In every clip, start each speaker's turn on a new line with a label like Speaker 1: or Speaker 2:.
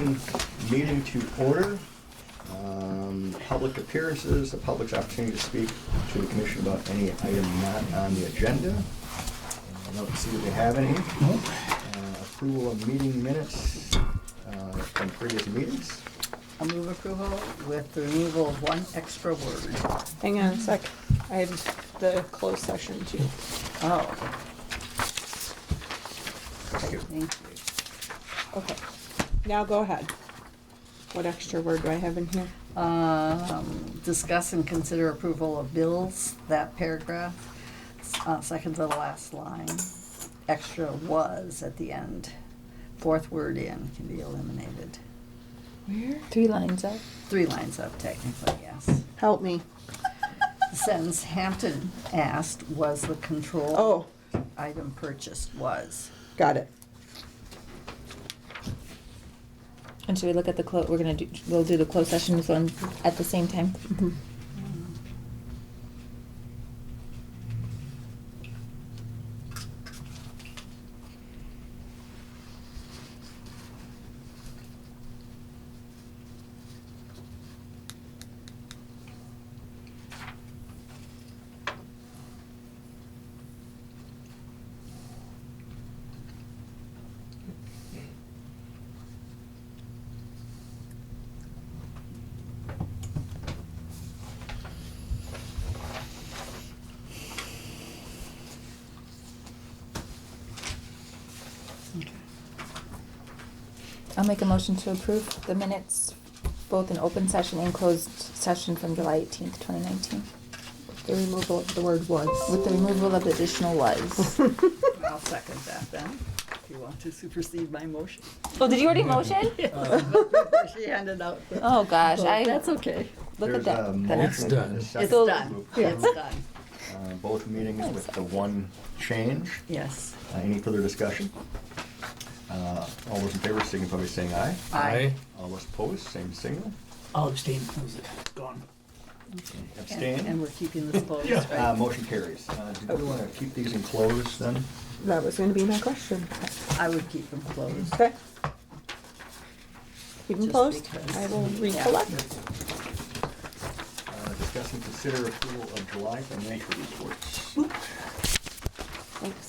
Speaker 1: Commission meeting to order. Public appearances, the public's opportunity to speak to the commission about any item not on the agenda. I don't see that we have any. Approval of meeting minutes from previous meetings.
Speaker 2: I'll move approval with the removal of one extra word.
Speaker 3: Hang on a sec. I have the closed session too.
Speaker 2: Oh,
Speaker 1: Thank you.
Speaker 2: thank you.
Speaker 3: Okay. Now go ahead. What extra word do I have in here?
Speaker 2: Discuss and consider approval of bills, that paragraph, second to the last line. Extra was at the end. Fourth word in can be eliminated.
Speaker 3: Where?
Speaker 4: 3 lines up.
Speaker 2: 3 lines up technically, yes.
Speaker 3: Help me.
Speaker 2: The sentence Hampton asked was the control
Speaker 3: Oh,
Speaker 2: item purchased was.
Speaker 3: got it.
Speaker 4: And should we look at the we'll do the closed sessions one at the same time? I'll make a motion to approve the minutes, both in open session and closed session from July 18th, 2019.
Speaker 3: The removal of the word was.
Speaker 4: With the removal of the additional was.
Speaker 2: I'll second that then, if you want to supersede my motion.
Speaker 4: Oh, did you already motion?
Speaker 2: She handed out the.
Speaker 4: Oh, gosh.
Speaker 2: That's okay.
Speaker 4: Look
Speaker 1: There's
Speaker 4: at
Speaker 1: a
Speaker 4: that.
Speaker 1: motion
Speaker 5: It's done.
Speaker 1: and a
Speaker 2: It's
Speaker 1: second
Speaker 2: done.
Speaker 1: to approve,
Speaker 2: It's done.
Speaker 1: Both meetings with the one change.
Speaker 2: Yes.
Speaker 1: Any further discussion? All those in favor signify by saying aye.
Speaker 2: Aye.
Speaker 1: All those opposed, same signal.
Speaker 5: I'll abstain. That was it. Gone.
Speaker 1: Abstain.
Speaker 2: And we're keeping this closed,
Speaker 5: Yeah.
Speaker 2: right?
Speaker 1: Motion carries. Do we want to keep these enclosed then?
Speaker 3: That was going to be my question.
Speaker 2: I would keep them closed.
Speaker 3: Okay. Keep them
Speaker 2: Just
Speaker 3: closed.
Speaker 2: because.
Speaker 3: I will
Speaker 2: Yeah.
Speaker 3: recollect.
Speaker 1: Discuss and consider approval of July financial reports.
Speaker 4: Thanks.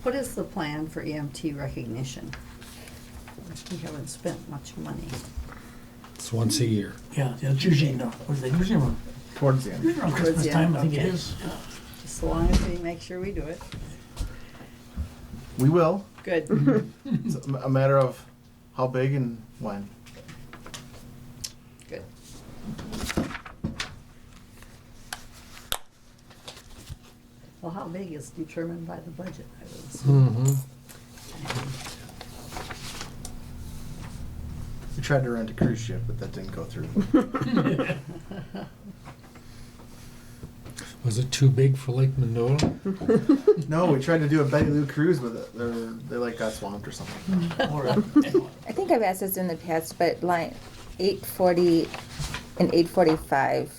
Speaker 2: What is the plan for EMT recognition? We haven't spent much money.
Speaker 5: It's once a year. Yeah, it's usually in the, what is it, usually around,
Speaker 6: Towards the end.
Speaker 5: usually around
Speaker 2: Towards
Speaker 5: Christmas
Speaker 2: the
Speaker 5: time,
Speaker 2: end,
Speaker 5: I think it
Speaker 2: okay.
Speaker 5: is. Yeah.
Speaker 2: Just so long as we make sure we do it.
Speaker 6: We will.
Speaker 2: Good.
Speaker 6: It's a matter of how big and when.
Speaker 2: Good. Well, how big is determined by the budget, I would assume.
Speaker 6: We tried to rent a cruise ship, but that didn't go through.
Speaker 5: Was it too big for Lake Mandola?
Speaker 6: No, we tried to do a Betty Lou cruise with it. They like got swamped or something.
Speaker 4: I think I've asked this in the past, but line 840 and 845,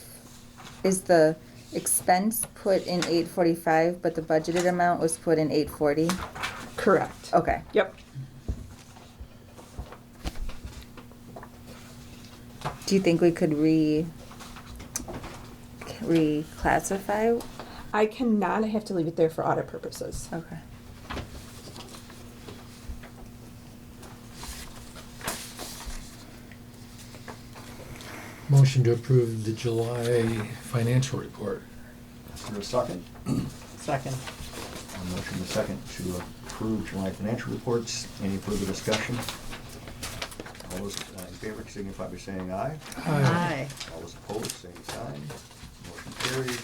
Speaker 4: is the expense put in 845, but the budgeted amount was put in 840?
Speaker 3: Correct.
Speaker 4: Okay.
Speaker 3: Yep.
Speaker 4: Do you think we could reclassify?
Speaker 3: I cannot. I have to leave it there for audit purposes.
Speaker 4: Okay.
Speaker 5: Motion to approve the July financial report.
Speaker 1: Is there a second?
Speaker 2: Second.
Speaker 1: Motion and second to approve July financial reports. Any further discussion? All those in favor signify by saying aye.
Speaker 2: Aye.
Speaker 1: All those opposed, same sign. Motion carries.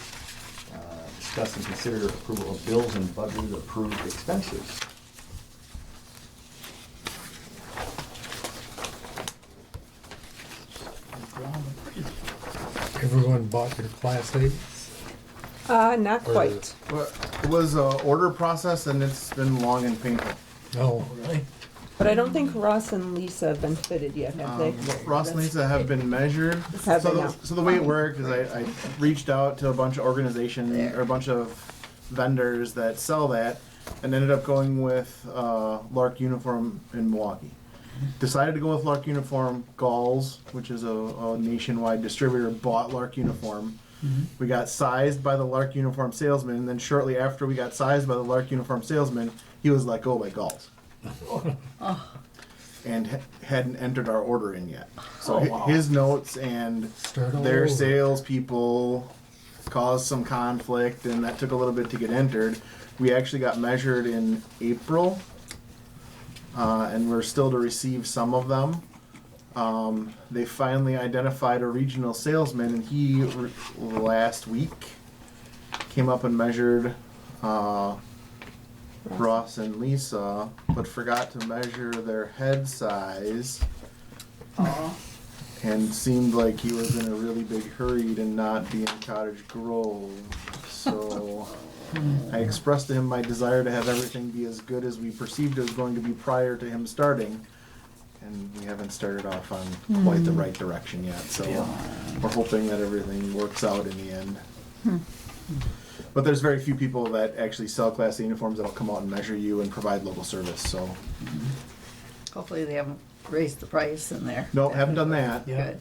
Speaker 1: Discuss and consider approval of bills and budgeted approved expenses.
Speaker 5: Everyone bought their Class 8?
Speaker 3: Not quite.
Speaker 6: Well, it was a order process and it's been long and painful.
Speaker 5: Oh, really?
Speaker 3: But I don't think Ross and Lisa have been fitted yet, have they?
Speaker 6: Ross and Lisa have been measured.
Speaker 3: Have
Speaker 6: So
Speaker 3: they
Speaker 6: the,
Speaker 3: now?
Speaker 6: so the way it worked is I reached out to a bunch of organizations
Speaker 2: There.
Speaker 6: or a bunch of vendors that sell that, and ended up going with Lark Uniform in Milwaukee. Decided to go with Lark Uniform. Galls, which is a nationwide distributor, bought Lark Uniform. We got sized by the Lark Uniform salesman, and then shortly after we got sized by the Lark Uniform salesman, he was let go by Galls. And hadn't entered our order in yet. So his notes and
Speaker 5: Start all
Speaker 6: their
Speaker 5: over.
Speaker 6: salespeople caused some conflict, and that took a little bit to get entered. We actually got measured in April, and we're still to receive some of them. They finally identified a regional salesman, and he last week came up and measured Ross and Lisa, but forgot to measure their head size,
Speaker 2: Oh,
Speaker 6: and seemed like he was in a really big hurry to not be in Cottage Grove. So I expressed to him my desire to have everything be as good as we perceived it was going to be prior to him starting. And we haven't started off on quite the right direction yet, so we're hoping that everything works out in the end. But there's very few people that actually sell Class A uniforms that'll come out and measure you and provide local service, so.
Speaker 2: hopefully they haven't raised the price in there.
Speaker 6: No, haven't done that.
Speaker 7: Yeah.
Speaker 2: Good.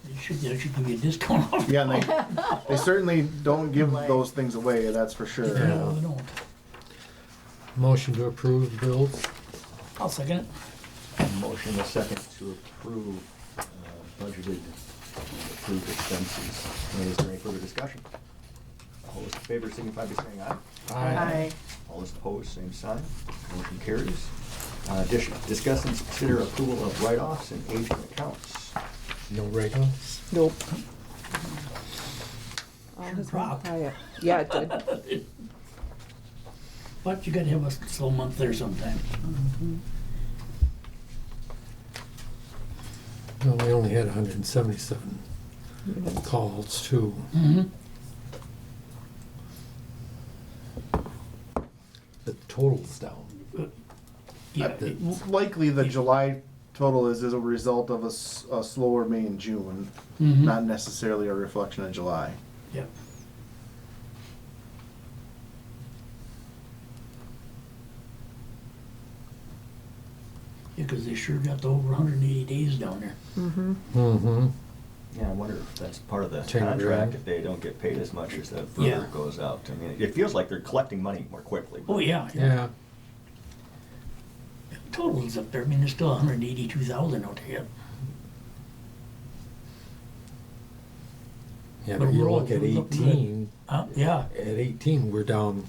Speaker 7: They should give you a discount off.
Speaker 6: Yeah, and they certainly don't give those things away, that's for sure.
Speaker 7: Yeah, they don't.
Speaker 5: Motion to approve bills.
Speaker 7: I'll second it.
Speaker 1: Motion and a second to approve budgeted approved expenses. And is there any further discussion? All those in favor signify by saying aye.
Speaker 2: Aye.
Speaker 1: All those opposed, same sign. Motion carries. Discuss and consider approval of write-offs and aging accounts.
Speaker 5: No write-offs.
Speaker 3: Nope. All has been
Speaker 7: Dropped.
Speaker 3: quiet. Yeah, it did.
Speaker 7: But you gotta have a slow month there sometime.
Speaker 5: No, we only had 177 calls too.
Speaker 7: Mm-hmm.
Speaker 5: The total's down.
Speaker 7: Yeah,
Speaker 6: Likely the July total is as a result of a slower May and June,
Speaker 7: Mhm.
Speaker 6: not necessarily a reflection of July.
Speaker 7: yeah. Yeah, 'cause they sure got the over 180 days down there.
Speaker 5: Mm-hmm.
Speaker 1: Yeah, I wonder if that's part of the
Speaker 5: 10
Speaker 1: contract,
Speaker 5: grand.
Speaker 1: if they don't get paid as much as that
Speaker 7: Yeah.
Speaker 1: further goes out. I mean, it feels like they're collecting money more quickly. but-
Speaker 7: Oh, yeah.
Speaker 5: Yeah.
Speaker 7: Totals up there, I mean, there's still 182,000 out there yet.
Speaker 5: Yeah,
Speaker 7: But
Speaker 5: but you
Speaker 7: we're all
Speaker 5: look at
Speaker 7: doing good.
Speaker 5: 18,
Speaker 7: Yeah,
Speaker 5: at 18, we're down.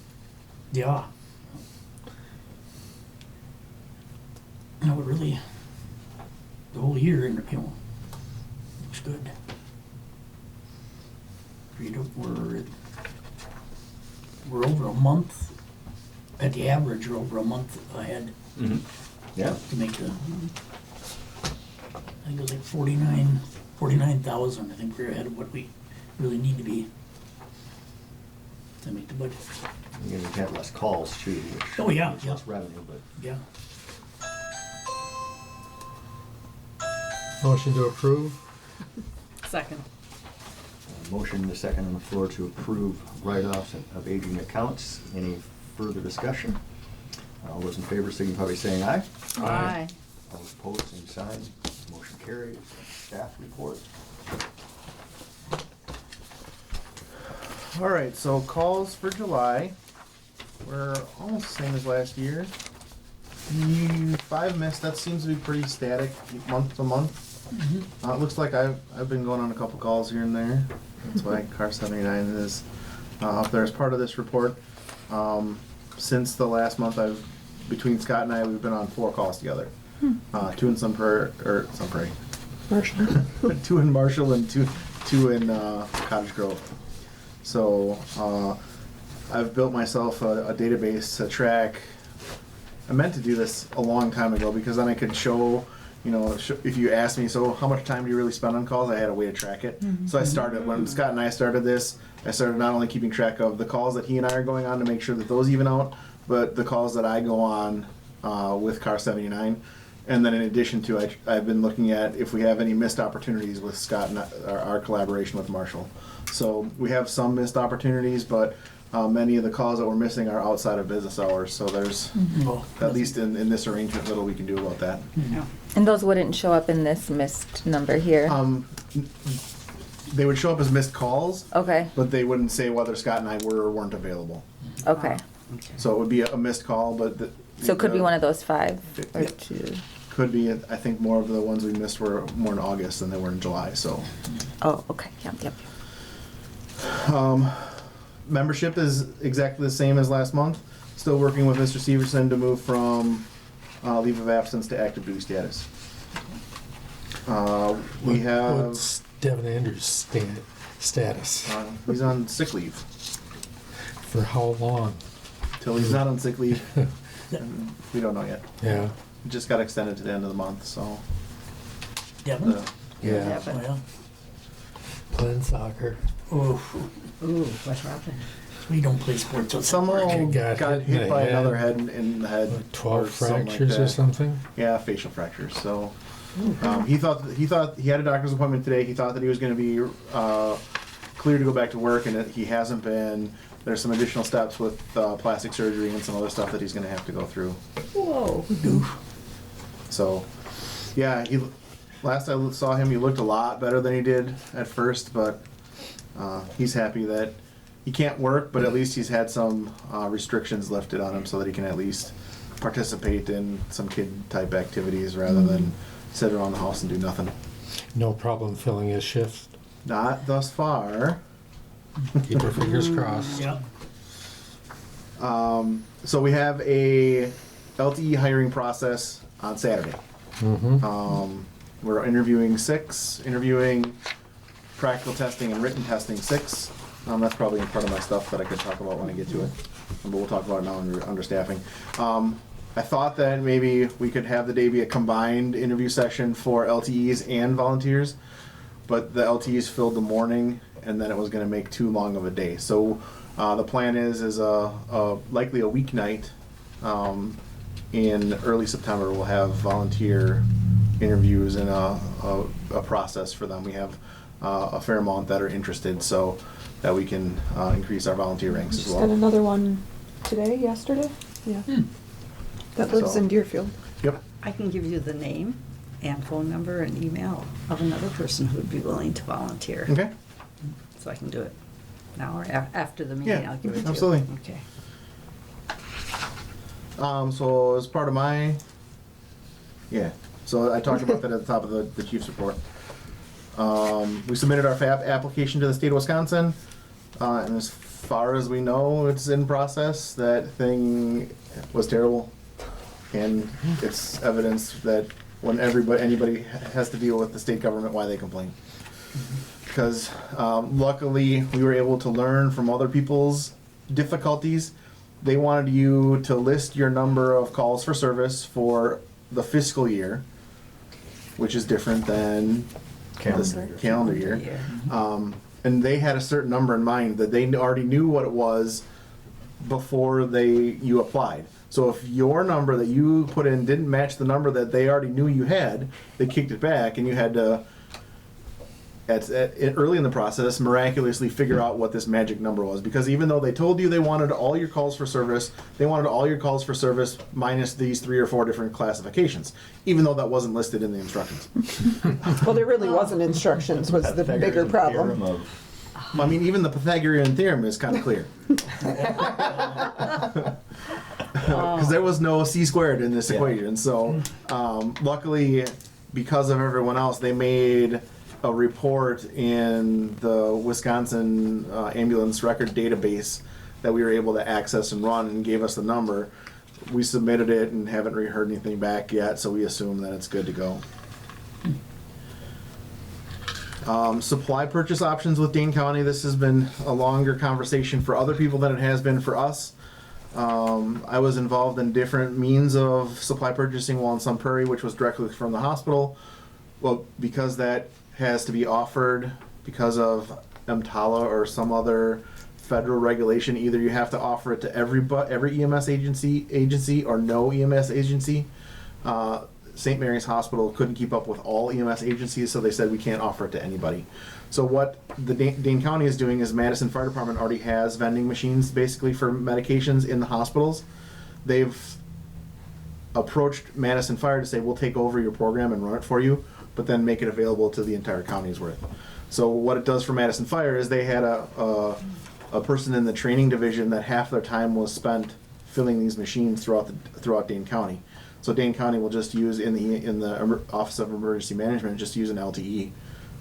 Speaker 7: yeah. No, it really, the whole year, and you know, looks good. We're over a month, at the average, we're over a month ahead
Speaker 1: Mhm. Yeah,
Speaker 7: to make the, I think it was like 49,000, I think we're ahead of what we really need to be to make the budget.
Speaker 1: you know, we've had less calls too, which.
Speaker 7: Oh, yeah,
Speaker 1: is
Speaker 7: yeah.
Speaker 1: Less revenue, but.
Speaker 7: Yeah.
Speaker 5: Motion to approve.
Speaker 2: Second.
Speaker 1: Motion and a second on the floor to approve write-offs of aging accounts. Any further discussion? All those in favor signify by saying aye.
Speaker 2: Aye.
Speaker 1: All those opposed, same sign. Motion carries. Staff report.
Speaker 6: All right, so calls for July were almost the same as last year. 5 missed, that seems to be pretty static month to month. It looks like I've been going on a couple calls here and there. That's why car 79 is up there as part of this report. Since the last month, between Scott and I, we've been on 4 calls together. 2 in Sun Prairie,
Speaker 3: Marshall.
Speaker 6: 2 in Marshall and two in Cottage Grove. So I've built myself a database to track. I meant to do this a long time ago because then I could show, if you asked me, so how much time do you really spend on calls? I had a way to track it. So I started, when Scott and I started this, I started not only keeping track of the calls that he and I are going on to make sure that those even out, but the calls that I go on with Car 79. And then in addition to, I've been looking at if we have any missed opportunities with Scott and our collaboration with Marshall. So we have some missed opportunities, but many of the calls that we're missing are outside of business hours. So there's,
Speaker 7: Well,
Speaker 6: at least in this arrangement, little we can do about that.
Speaker 2: Yeah.
Speaker 4: And those wouldn't show up in this missed number here?
Speaker 6: They would show up as missed calls,
Speaker 4: Okay,
Speaker 6: but they wouldn't say whether Scott and I were or weren't available.
Speaker 4: okay.
Speaker 2: Okay.
Speaker 6: So it would be a missed call, but
Speaker 4: So it could be one of those 5 or
Speaker 6: Yeah.
Speaker 4: 2.
Speaker 6: could be. I think more of the ones we missed were more in August than they were in July. So
Speaker 4: Oh, okay, yep.
Speaker 6: membership is exactly the same as last month. Still working with Mr. Severson to move from leave of absence to active duty status. We have
Speaker 5: What's Devin Andrews' status?
Speaker 6: he's on sick leave
Speaker 5: For how long?
Speaker 6: till he's not on sick leave. We don't know yet.
Speaker 5: Yeah,
Speaker 6: It just got extended to the end of the month. So
Speaker 7: Devin?
Speaker 5: yeah.
Speaker 2: Devin.
Speaker 7: Well,
Speaker 5: Playing soccer.
Speaker 7: oh,
Speaker 2: Ooh, what happened?
Speaker 7: we don't play sports. outside
Speaker 6: someone
Speaker 7: work.
Speaker 6: got hit by another head in the head.
Speaker 5: Like 12
Speaker 6: or something like
Speaker 5: fractures or
Speaker 6: that.
Speaker 5: something?
Speaker 6: Yeah, facial fractures. So he thought he had a doctor's appointment today. He thought that he was going to be clear to go back to work, and he hasn't been. There's some additional steps with plastic surgery and some other stuff that he's going to have to go through.
Speaker 2: Whoa.
Speaker 6: So, yeah, last I saw him, he looked a lot better than he did at first, but he's happy that he can't work, but at least he's had some restrictions lifted on him so that he can at least participate in some kid-type activities rather than sit around the house and do nothing.
Speaker 5: No problem filling his shift.
Speaker 6: Not thus far.
Speaker 5: Keep our fingers crossed.
Speaker 7: Yeah.
Speaker 6: So we have a LTE hiring process on Saturday.
Speaker 5: Mm-hmm.
Speaker 6: We're interviewing 6, interviewing practical testing and written testing 6. That's probably part of my stuff that I could talk about when I get to it. But we'll talk about it now under staffing. I thought that maybe we could have the day be a combined interview session for LTEs and volunteers, but the LTEs filled the morning, and then it was going to make too long of a day. So the plan is likely a weeknight in early September. We'll have volunteer interviews and a process for them. We have a fair amount that are interested, so that we can increase our volunteer ranks as
Speaker 3: Just got
Speaker 6: well.
Speaker 3: another one today, yesterday? Yeah. That lives
Speaker 6: So-
Speaker 3: in Deerfield.
Speaker 6: Yep.
Speaker 2: I can give you the name and phone number and email of another person who would be willing to volunteer.
Speaker 6: Okay.
Speaker 2: So I can do it now or after the meeting.
Speaker 6: Yeah,
Speaker 2: I'll give it to you.
Speaker 6: absolutely.
Speaker 2: Okay.
Speaker 6: So as part of my, so I talked about that at the top of the chief's report. We submitted our FAP application to the state of Wisconsin, and as far as we know, it's in process. That thing was terrible, and it's evidence that when anybody has to deal with the state government, why they complain. Because luckily we were able to learn from other people's difficulties. They wanted you to list your number of calls for service for the fiscal year, which is different than the calendar year. And they had a certain number in mind that they already knew what it was before you applied. So if your number that you put in didn't match the number that they already knew you had, they kicked it back, and you had to early in the process miraculously figure out what this magic number was, because even though they told you they wanted all your calls for service, they wanted all your calls for service minus these 3 or 4 different classifications, even though that wasn't listed in the instructions.
Speaker 3: Well, there really wasn't instructions, was the bigger problem.
Speaker 6: I mean, even the Pythagorean theorem is kind of clear. Because there was no c squared in this equation. So luckily, because of everyone else, they made a report in the Wisconsin ambulance record database that we were able to access and run, and gave us the number. We submitted it and haven't heard anything back yet, so we assume that it's good to go. Supply purchase options with Dane County. This has been a longer conversation for other people than it has been for us. I was involved in different means of supply purchasing while in Sun Prairie, which was directly from the hospital. Well, because that has to be offered because of EMTALA or some other federal regulation. Either you have to offer it to every EMS agency or no EMS agency. St. Mary's Hospital couldn't keep up with all EMS agencies, so they said we can't offer it to anybody. So what the Dane County is doing is Madison Fire Department already has vending machines basically for medications in the hospitals. They've approached Madison Fire to say we'll take over your program and run it for you, but then make it available to the entire county's worth. So what it does for Madison Fire is they had a person in the training division that half their time was spent filling these machines throughout Dane County. So Dane County will just use in the Office of Emergency Management, just use an LTE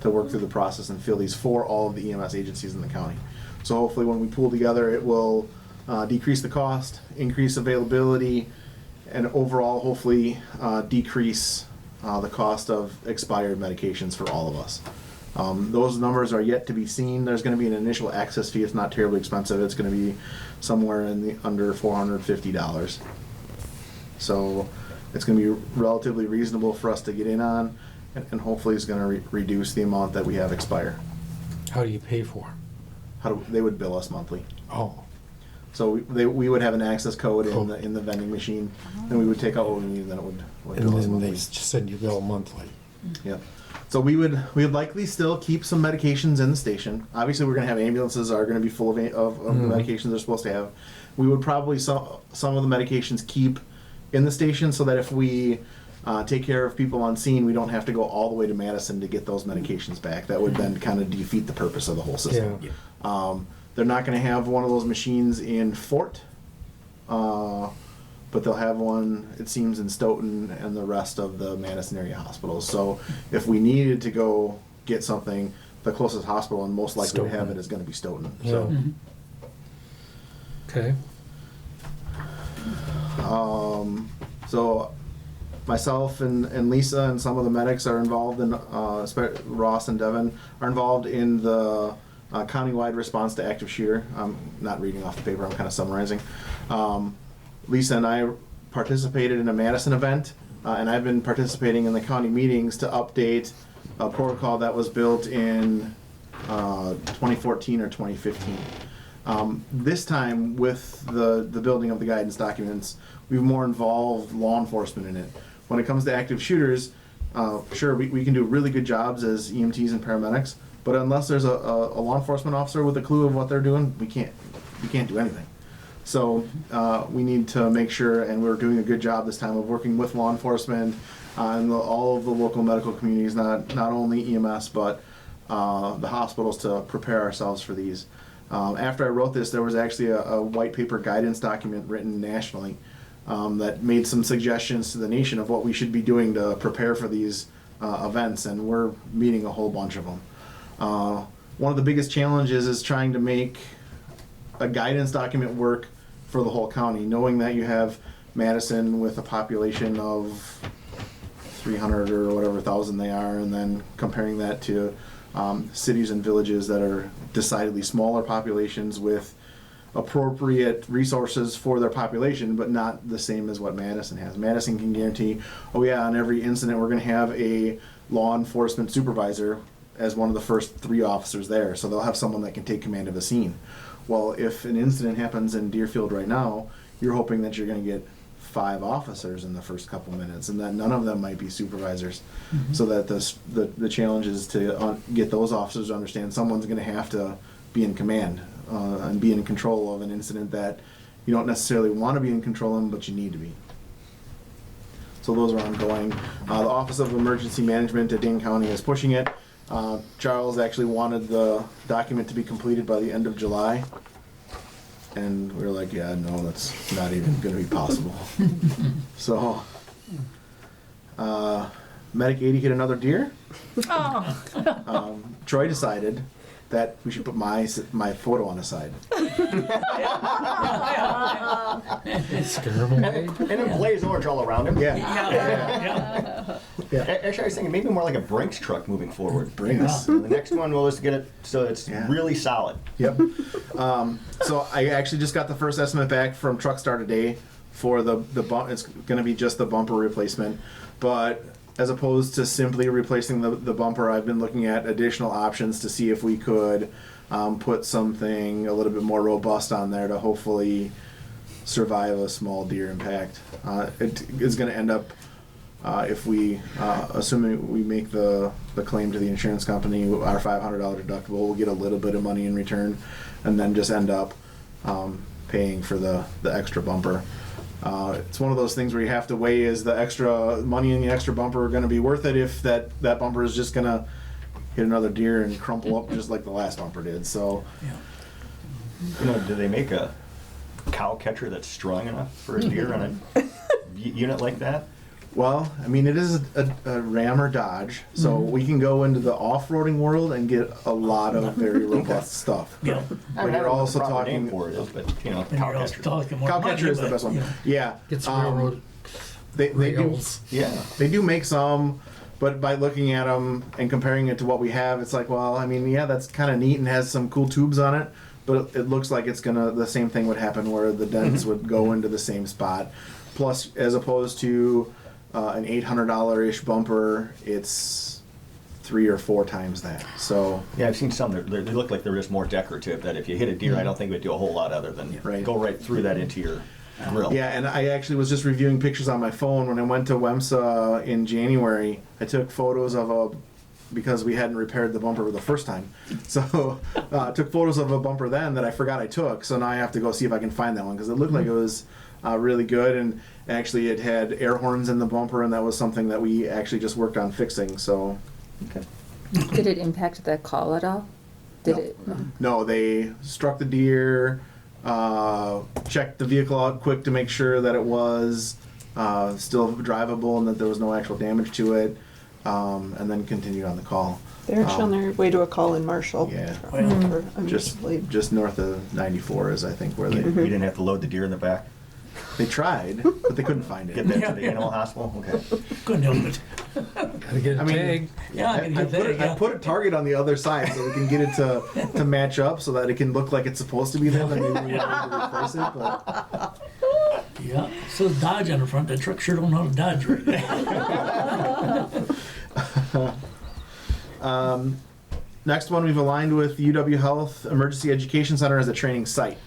Speaker 6: to work through the process and fill these for all of the EMS agencies in the county. So hopefully when we pool together, it will decrease the cost, increase availability, and overall hopefully decrease the cost of expired medications for all of us. Those numbers are yet to be seen. There's going to be an initial access fee. It's not terribly expensive. It's going to be somewhere in the under $450. So it's going to be relatively reasonable for us to get in on, and hopefully it's going to reduce the amount that we have expire.
Speaker 5: How do you pay for?
Speaker 6: They would bill us monthly.
Speaker 5: Oh,
Speaker 6: So we would have an access code in the vending machine, and we would take out what we need, and then it would
Speaker 5: and
Speaker 6: bill us
Speaker 5: then they
Speaker 6: monthly.
Speaker 5: just send you bill monthly.
Speaker 6: Yep. So we would likely still keep some medications in the station. Obviously, we're going to have ambulances are going to be full of the medications they're supposed to have. We would probably some of the medications keep in the station so that if we take care of people on scene, we don't have to go all the way to Madison to get those medications back. That would then kind of defeat the purpose of the whole system.
Speaker 5: Yeah.
Speaker 6: They're not going to have one of those machines in Fort, but they'll have one, it seems, in Stoughton and the rest of the Madison area hospitals. So if we needed to go get something, the closest hospital and most likely to have
Speaker 5: Stoughton.
Speaker 6: it is going to be Stoughton.
Speaker 5: Yeah.
Speaker 6: So,
Speaker 5: Okay.
Speaker 6: so myself and Lisa and some of the medics are involved in, Ross and Devin are involved in the countywide response to active shooter. I'm not reading off the paper, I'm kind of summarizing. Lisa and I participated in a Madison event, and I've been participating in the county meetings to update a protocol that was built in 2014 or 2015. This time, with the building of the guidance documents, we've more involved law enforcement in it. When it comes to active shooters, sure, we can do really good jobs as EMTs and paramedics, but unless there's a law enforcement officer with a clue of what they're doing, we can't do anything. So we need to make sure, and we're doing a good job this time of working with law enforcement and all of the local medical communities, not only EMS, but the hospitals, to prepare ourselves for these. After I wrote this, there was actually a white paper guidance document written nationally that made some suggestions to the nation of what we should be doing to prepare for these events, and we're meeting a whole bunch of them. One of the biggest challenges is trying to make a guidance document work for the whole county, knowing that you have Madison with a population of 300 or whatever thousand they are, and then comparing that to cities and villages that are decidedly smaller populations with appropriate resources for their population, but not the same as what Madison has. Madison can guarantee, oh yeah, on every incident we're going to have a law enforcement supervisor as one of the first 3 officers there, so they'll have someone that can take command of a scene. Well, if an incident happens in Deerfield right now, you're hoping that you're going to get 5 officers in the first couple minutes, and that none of them might be supervisors. So that the challenge is to get those officers to understand someone's going to have to be in command and be in control of an incident that you don't necessarily want to be in control of, but you need to be. So those are ongoing. The Office of Emergency Management at Dane County is pushing it. Charles actually wanted the document to be completed by the end of July. And we were like, yeah, no, that's not even going to be possible. So, Medic 80 hit another deer. Troy decided that we should put my photo on the side.
Speaker 5: Scare them away.
Speaker 1: And then blaze orange all around him.
Speaker 6: Yeah.
Speaker 1: Actually, I was thinking maybe more like a Brinks truck moving forward.
Speaker 6: Brinks.
Speaker 1: The next one, we'll just get it so it's really solid.
Speaker 6: Yep. So I actually just got the first estimate back from Truckstar today for the bump. It's going to be just the bumper replacement, but as opposed to simply replacing the bumper, I've been looking at additional options to see if we could put something a little bit more robust on there to hopefully survive a small deer impact. It is going to end up, if we, assuming we make the claim to the insurance company, our $500 deductible, we'll get a little bit of money in return, and then just end up paying for the extra bumper. It's one of those things where you have to weigh, is the extra money in the extra bumper going to be worth it if that bumper is just going to hit another deer and crumple up just like the last bumper did. So,
Speaker 1: You know, do they make a cow catcher that's strong enough for a deer on a unit like that?
Speaker 6: well, I mean, it is a Ram or Dodge, so we can go into the off-roading world and get a lot of very robust stuff.
Speaker 7: Yeah.
Speaker 6: But you're also
Speaker 1: Proper
Speaker 6: talking,
Speaker 1: name for it is, but you know,
Speaker 7: And
Speaker 1: cow
Speaker 7: you're also
Speaker 1: catcher.
Speaker 7: talking more
Speaker 6: cow
Speaker 7: money,
Speaker 6: catcher is the
Speaker 7: but,
Speaker 6: best one.
Speaker 7: you know,
Speaker 6: Yeah.
Speaker 5: Gets railroad
Speaker 6: They do,
Speaker 5: rails.
Speaker 1: Yeah.
Speaker 6: they do make some, but by looking at them and comparing it to what we have, it's like, well, I mean, yeah, that's kind of neat and has some cool tubes on it, but it looks like the same thing would happen where the dents would go into the same spot. Plus, as opposed to an $800-ish bumper, it's 3 or 4 times that. So,
Speaker 1: Yeah, I've seen some. They look like they're just more decorative. That if you hit a deer, I don't think it would do a whole lot other than
Speaker 6: Right.
Speaker 1: go right through that into your grill.
Speaker 6: yeah, and I actually was just reviewing pictures on my phone when I went to WEMSA in January. I took photos of because we hadn't repaired the bumper the first time. So took photos of a bumper then that I forgot I took. So now I have to go see if I can find that one because it looked like it was really good. And actually it had air horns in the bumper, and that was something that we actually just worked on fixing. So
Speaker 1: Okay.
Speaker 4: Did it impact the call at all? Did
Speaker 6: No.
Speaker 4: it?
Speaker 6: no, they struck the deer, checked the vehicle out quick to make sure that it was still drivable and that there was no actual damage to it, and then continued on the call.
Speaker 3: They're actually on their way to a call in Marshall.
Speaker 6: Yeah.
Speaker 3: For
Speaker 6: Just
Speaker 3: mutual aid.
Speaker 6: just north of 94 is I think where
Speaker 1: You
Speaker 6: they
Speaker 1: didn't have to load the deer in the back.
Speaker 6: they tried, but they couldn't find
Speaker 1: Get
Speaker 6: it.
Speaker 1: that to the animal hospital. Okay.
Speaker 7: couldn't help it.
Speaker 5: Gotta get a
Speaker 6: I mean,
Speaker 5: tag.
Speaker 7: Yeah, I can
Speaker 6: I
Speaker 7: get that, yeah.
Speaker 6: put a target on the other side so we can get it to match up so that it can look like it's supposed to be there. Then maybe we need to replace it. But
Speaker 7: Yeah, it says Dodge on the front, that truck sure don't know how to Dodge right.
Speaker 6: next one, we've aligned with UW Health Emergency Education Center as a training site.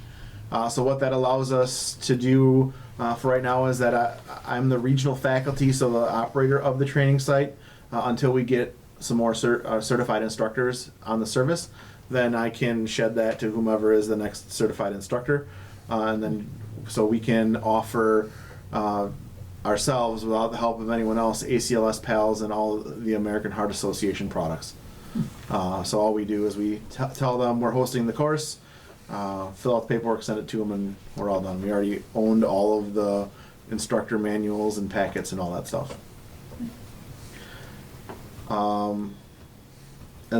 Speaker 6: So what that allows us to do for right now is that I'm the regional faculty, so the operator of the training site, until we get some more certified instructors on the service. Then I can shed that to whomever is the next certified instructor, and then so we can offer ourselves, without the help of anyone else, ACLS PALS and all the American Heart Association products. So all we do is we tell them we're hosting the course, fill out the paperwork, send it to them, and we're all done. We already owned all of the instructor manuals and packets and all that stuff. And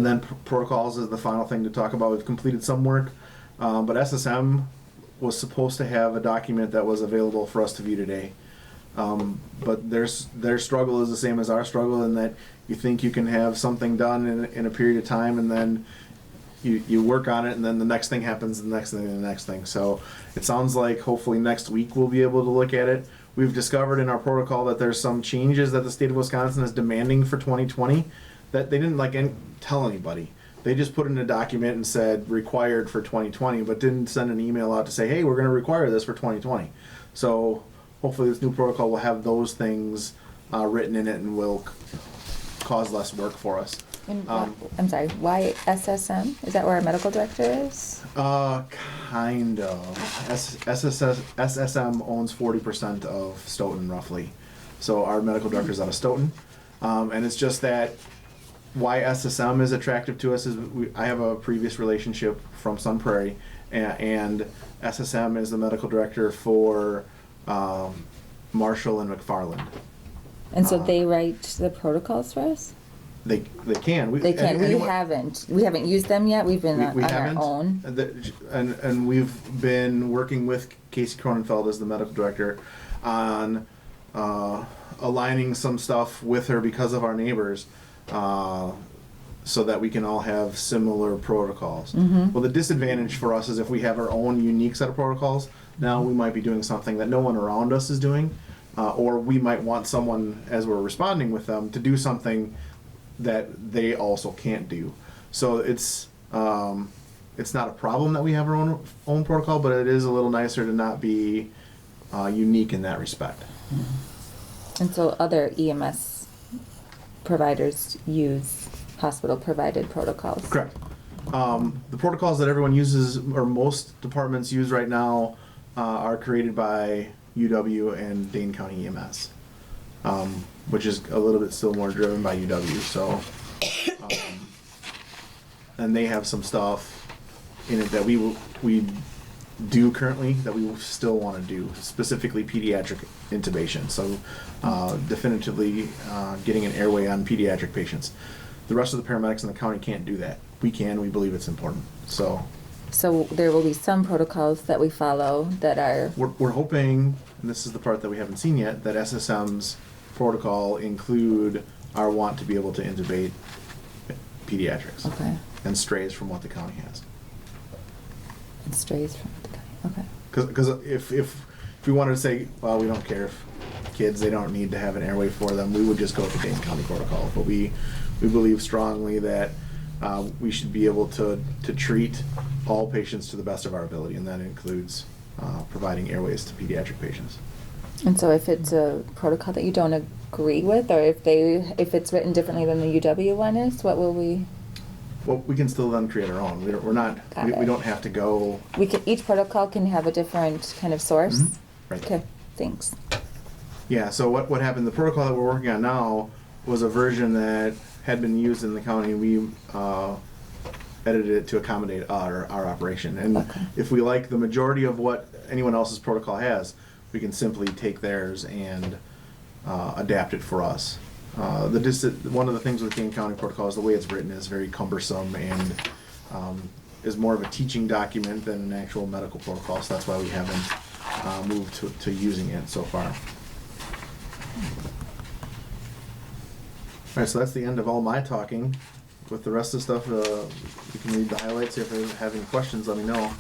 Speaker 6: then protocols is the final thing to talk about. We've completed some work, but SSM was supposed to have a document that was available for us to view today. But their struggle is the same as our struggle in that you think you can have something done in a period of time, and then you work on it, and then the next thing happens, the next thing, and the next thing. So it sounds like hopefully next week we'll be able to look at it. We've discovered in our protocol that there's some changes that the state of Wisconsin is demanding for 2020 that they didn't tell anybody. They just put in a document and said required for 2020, but didn't send an email out to say, hey, we're going to require this for 2020. So hopefully this new protocol will have those things written in it and will cause less work for us.
Speaker 4: And I'm sorry, why SSM? Is that where our medical director is?
Speaker 6: Kind of. SSM owns 40% of Stoughton, roughly. So our medical director's out of Stoughton. And it's just that why SSM is attractive to us is I have a previous relationship from Sun Prairie, and SSM is the medical director for Marshall and McFarland.
Speaker 4: And so they write the protocols for us?
Speaker 6: They can.
Speaker 4: They can. We haven't used them yet. We've been on
Speaker 6: haven't.
Speaker 4: our own.
Speaker 6: And we've been working with Casey Cronenfeld as the medical director on aligning some stuff with her because of our neighbors, so that we can all have similar protocols. Well, the disadvantage for us is if we have our own unique set of protocols, now we might be doing something that no one around us is doing, or we might want someone, as we're responding with them, to do something that they also can't do. So it's not a problem that we have our own protocol, but it is a little nicer to not be unique in that respect.
Speaker 4: And so other EMS providers use hospital-provided protocols?
Speaker 6: Correct. The protocols that everyone uses, or most departments use right now, are created by UW and Dane County EMS, which is a little bit still more driven by UW. So, and they have some stuff in it that we do currently that we still want to do, specifically pediatric intubation. So, definitively getting an airway on pediatric patients. The rest of the paramedics in the county can't do that. We can. We believe it's important. So
Speaker 4: there will be some protocols that we follow that are,
Speaker 6: we're hoping, and this is the part that we haven't seen yet, that SSM's protocol include our want to be able to intubate pediatrics
Speaker 4: okay,
Speaker 6: and strays from what the county has.
Speaker 4: it strays from the county, okay.
Speaker 6: Because if we wanted to say, well, we don't care if kids, they don't need to have an airway for them, we would just go with the Dane County protocol. But we believe strongly that we should be able to treat all patients to the best of our ability, and that includes providing airways to pediatric patients.
Speaker 4: And so if it's a protocol that you don't agree with, or if it's written differently than the UW one is, what will we?
Speaker 6: Well, we can still then create our own. We're not. We don't have to go.
Speaker 4: Each protocol can have a different kind of source?
Speaker 6: Mhm. Right.
Speaker 4: Okay, thanks.
Speaker 6: Yeah, so what happened, the protocol that we're working on now was a version that had been used in the county. We edited it to accommodate our operation. And
Speaker 4: Okay.
Speaker 6: if we like the majority of what anyone else's protocol has, we can simply take theirs and adapt it for us. One of the things with Dane County protocol is the way it's written is very cumbersome and is more of a teaching document than an actual medical protocol, so that's why we haven't moved to using it so far. All right, so that's the end of all my talking. With the rest of the stuff, you can read the highlights. If you have any questions, let me know.